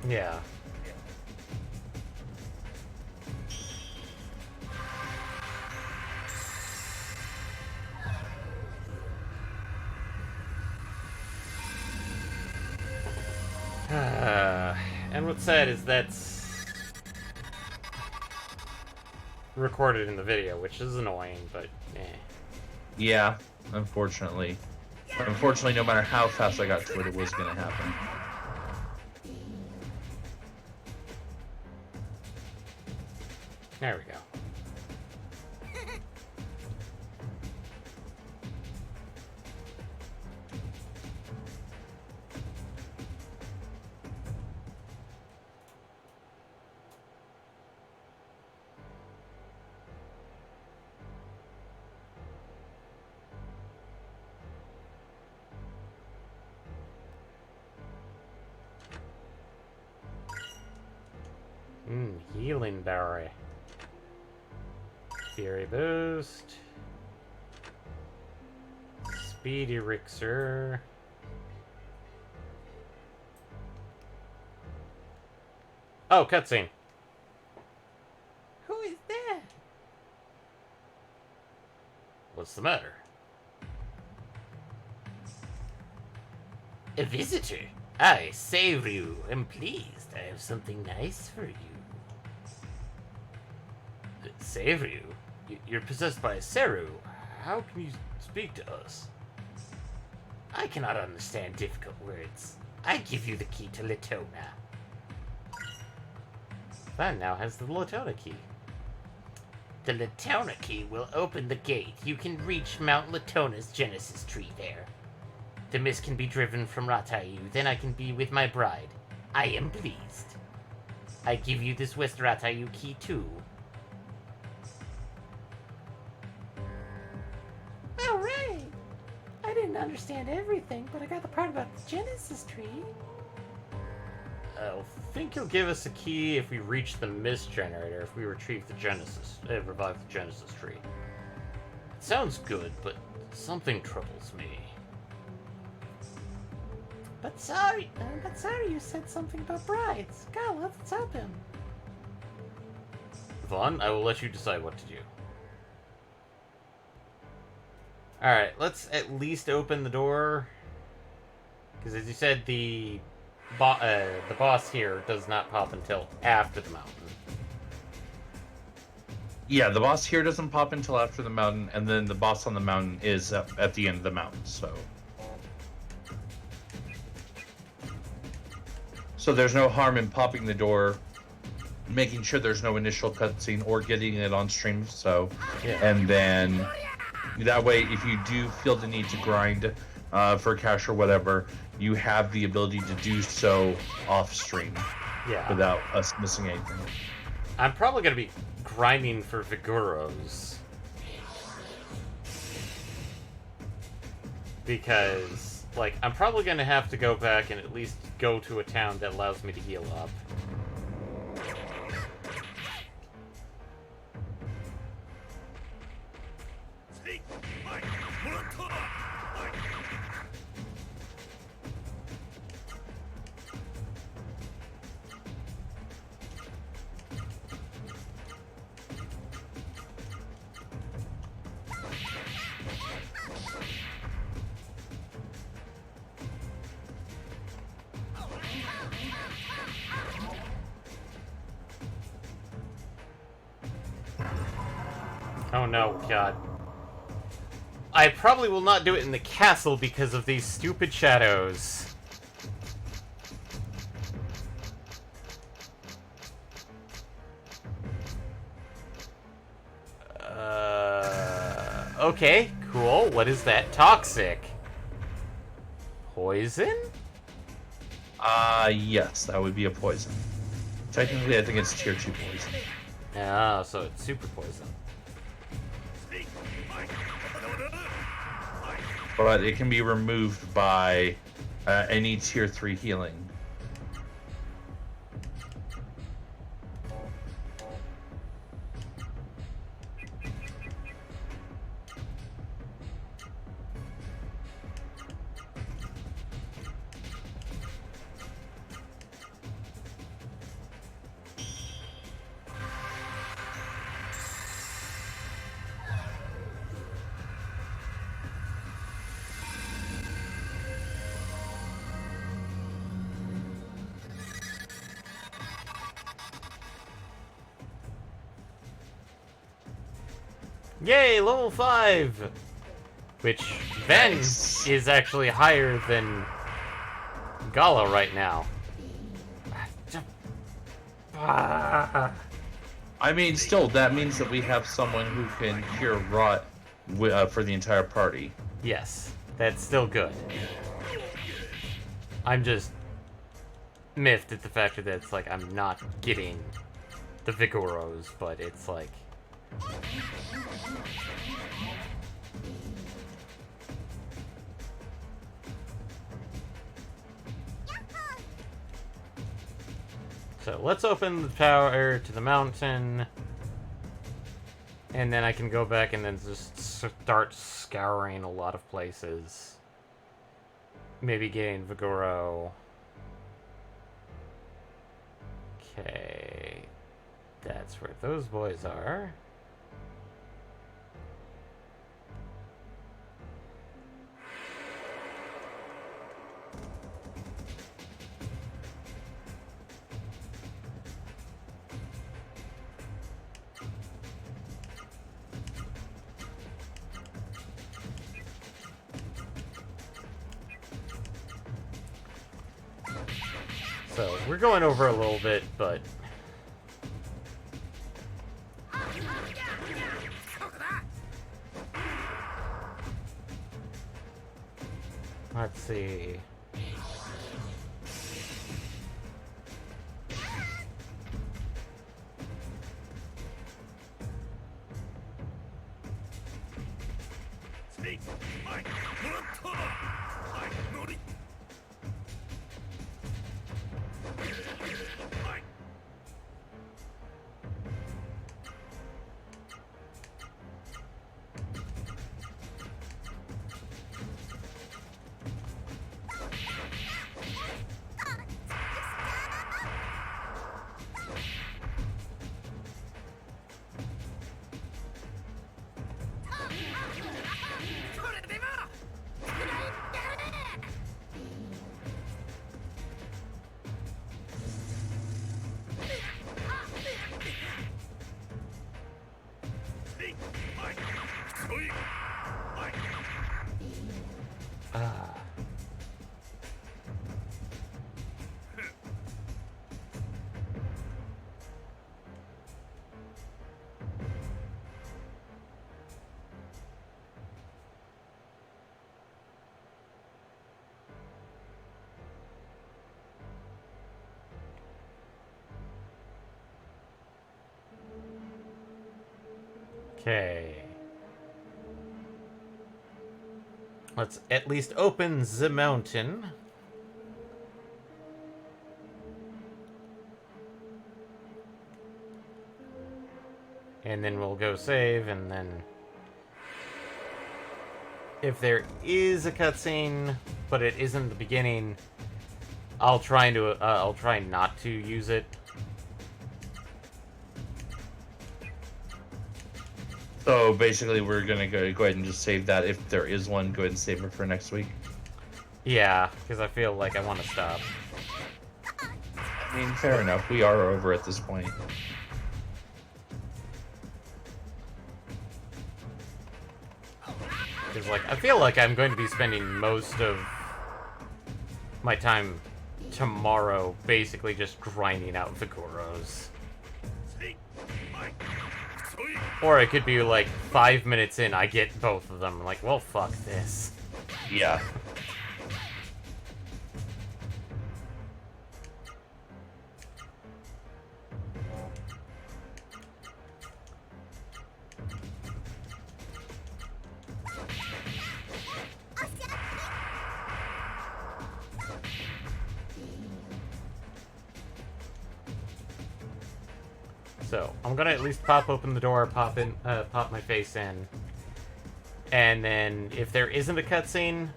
S1: Yeah. And what's sad is that's recorded in the video, which is annoying, but eh.
S2: Yeah, unfortunately. Unfortunately, no matter how fast I got to it, it was going to happen.
S1: There we go. Healing Berry. Fury Boost. Speedy Rixer. Oh, cutscene. Who is that? What's the matter? A visitor. I, Seiryu, am pleased. I have something nice for you. Seiryu? You're possessed by a Seru. How can you speak to us? I cannot understand difficult words. I give you the key to Latona. Van now has the Latona key. The Latona key will open the gate. You can reach Mount Latona's Genesis tree there. The mist can be driven from Ratayu, then I can be with my bride. I am pleased. I give you this West Ratayu key too. Alright! I didn't understand everything, but I got the part about the Genesis tree. I think you'll give us a key if we reach the mist generator, if we retrieve the revive the Genesis tree. It sounds good, but something troubles me. But sorry, you said something about brides. God, let's help him. Vaughn, I will let you decide what to do. Alright, let's at least open the door. Because as you said, the boss here does not pop until after the mountain.
S2: Yeah, the boss here doesn't pop until after the mountain, and then the boss on the mountain is at the end of the mountain, so... So there's no harm in popping the door, making sure there's no initial cutscene, or getting it on stream, so...
S1: Yeah.
S2: And then... That way, if you do feel the need to grind for cash or whatever, you have the ability to do so off-stream.
S1: Yeah.
S2: Without us missing anything.
S1: I'm probably going to be grinding for Viguros. Because, like, I'm probably going to have to go back and at least go to a town that allows me to heal up. Oh no, God. I probably will not do it in the castle because of these stupid shadows. Okay, cool. What is that? Toxic. Poison?
S2: Yes, that would be a poison. Technically, I think it's tier 2 poison.
S1: Ah, so it's super poison.
S2: But it can be removed by any tier 3 healing.
S1: Yay, level 5! Which then
S2: Nice.
S1: is actually higher than Gala right now.
S2: I mean, still, that means that we have someone who can cure rot for the entire party.
S1: Yes, that's still good. I'm just miffed at the fact that it's like I'm not getting the Viguros, but it's like... So let's open the power to the mountain. And then I can go back and then just start scouring a lot of places. Maybe getting Vigoro. Okay. That's where those boys are. So, we're going over a little bit, but... Let's see... Okay. Let's at least open the mountain. And then we'll go save, and then... If there is a cutscene, but it isn't the beginning, I'll try not to use it.
S2: So basically, we're gonna go ahead and just save that. If there is one, go ahead and save it for next week.
S1: Yeah, because I feel like I want to stop.
S2: I mean, fair enough. We are over at this point.
S1: Because, like, I feel like I'm going to be spending most of my time tomorrow basically just grinding out Viguros. Or it could be like 5 minutes in, I get both of them. Like, well, fuck this.
S2: Yeah.
S1: So, I'm gonna at least pop open the door, pop my face in. And then, if there isn't a cutscene...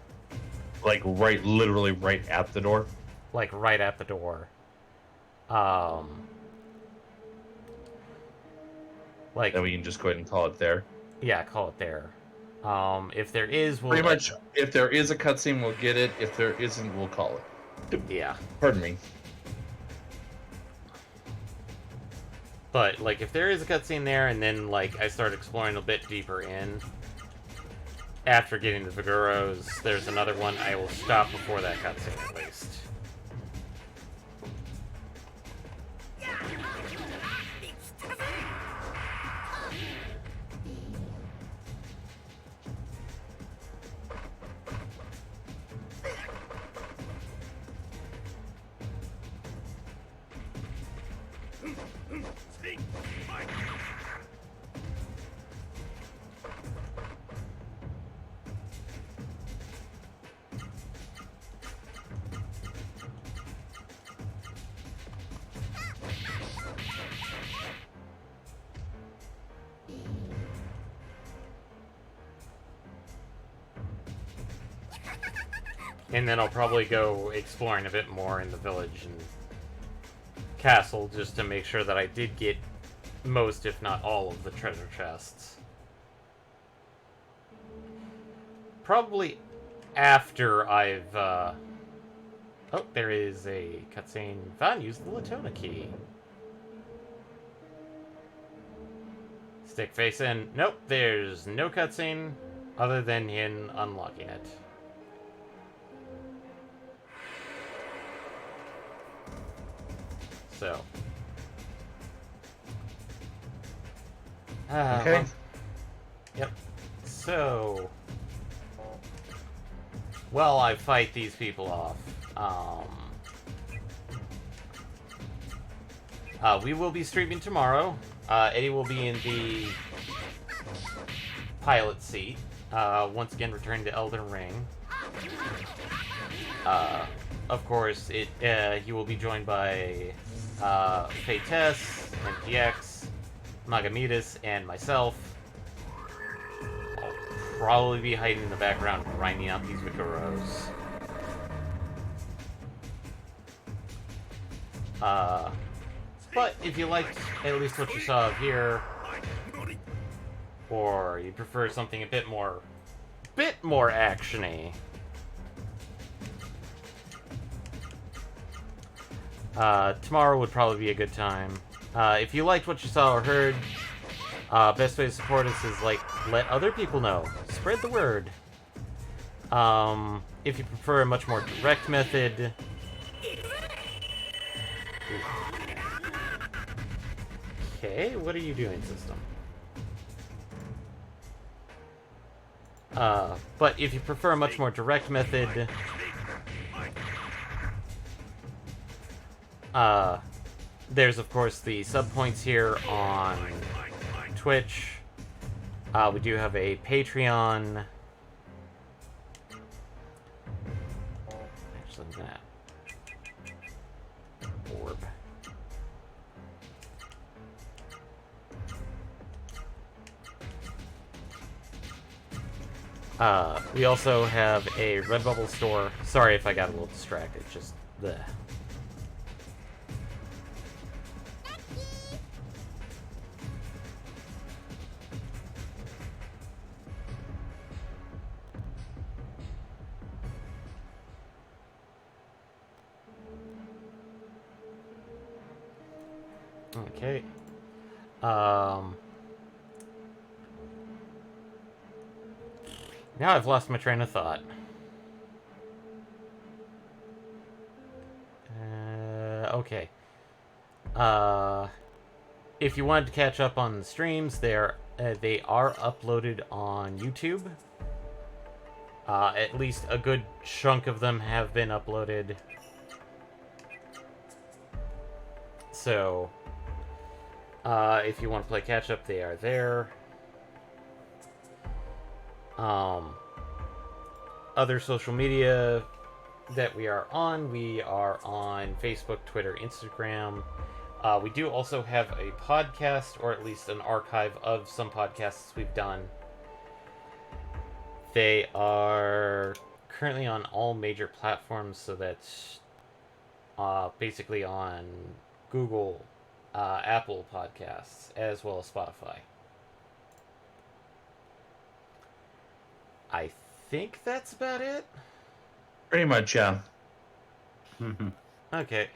S2: Like, literally right at the door?
S1: Like, right at the door. Like...
S2: Then we can just go ahead and call it there.
S1: Yeah, call it there. If there is, we'll...
S2: Pretty much, if there is a cutscene, we'll get it. If there isn't, we'll call it.
S1: Yeah.
S2: Pardon me.
S1: But, like, if there is a cutscene there, and then, like, I start exploring a bit deeper in, after getting the Viguros, there's another one, I will stop before that cutscene, at least. And then I'll probably go exploring a bit more in the village and castle just to make sure that I did get most, if not all, of the treasure chests. Probably after I've, Oh, there is a cutscene. Van, use the Latona key. Stick face in. Nope, there's no cutscene other than in unlocking it. So.
S2: Okay.
S1: Well, yep. So. Well, I fight these people off. We will be streaming tomorrow. Eddie will be in the pilot seat. Once again, returning to Elden Ring. Of course, he will be joined by Fates, MPX, Magamitas, and myself. I'll probably be hiding in the background, grinding out these Vicaros. But if you liked at least what you saw of here, or you prefer something a bit more actiony, tomorrow would probably be a good time. If you liked what you saw or heard, best way to support us is, like, let other people know. Spread the word. If you prefer a much more direct method... Okay, what are you doing, system? But if you prefer a much more direct method... there's, of course, the sub-points here on Twitch. We do have a Patreon. Actually, I'm gonna... Orb. We also have a Redbubble store. Sorry if I got a little distracted, just the... Okay. Now I've lost my train of thought. Okay. If you wanted to catch up on the streams, they are uploaded on YouTube. At least a good chunk of them have been uploaded. So, if you want to play catch up, they are there. Other social media that we are on Facebook, Twitter, Instagram. We do also have a podcast, or at least an archive of some podcasts we've done. They are currently on all major platforms, so that's basically on Google, Apple Podcasts, as well as Spotify. I think that's about it.
S2: Pretty much, yeah.
S1: Okay.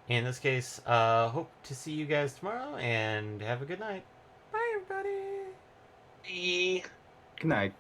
S1: In this case, hope to see you guys tomorrow, and have a good night. Bye, everybody!
S3: Good night.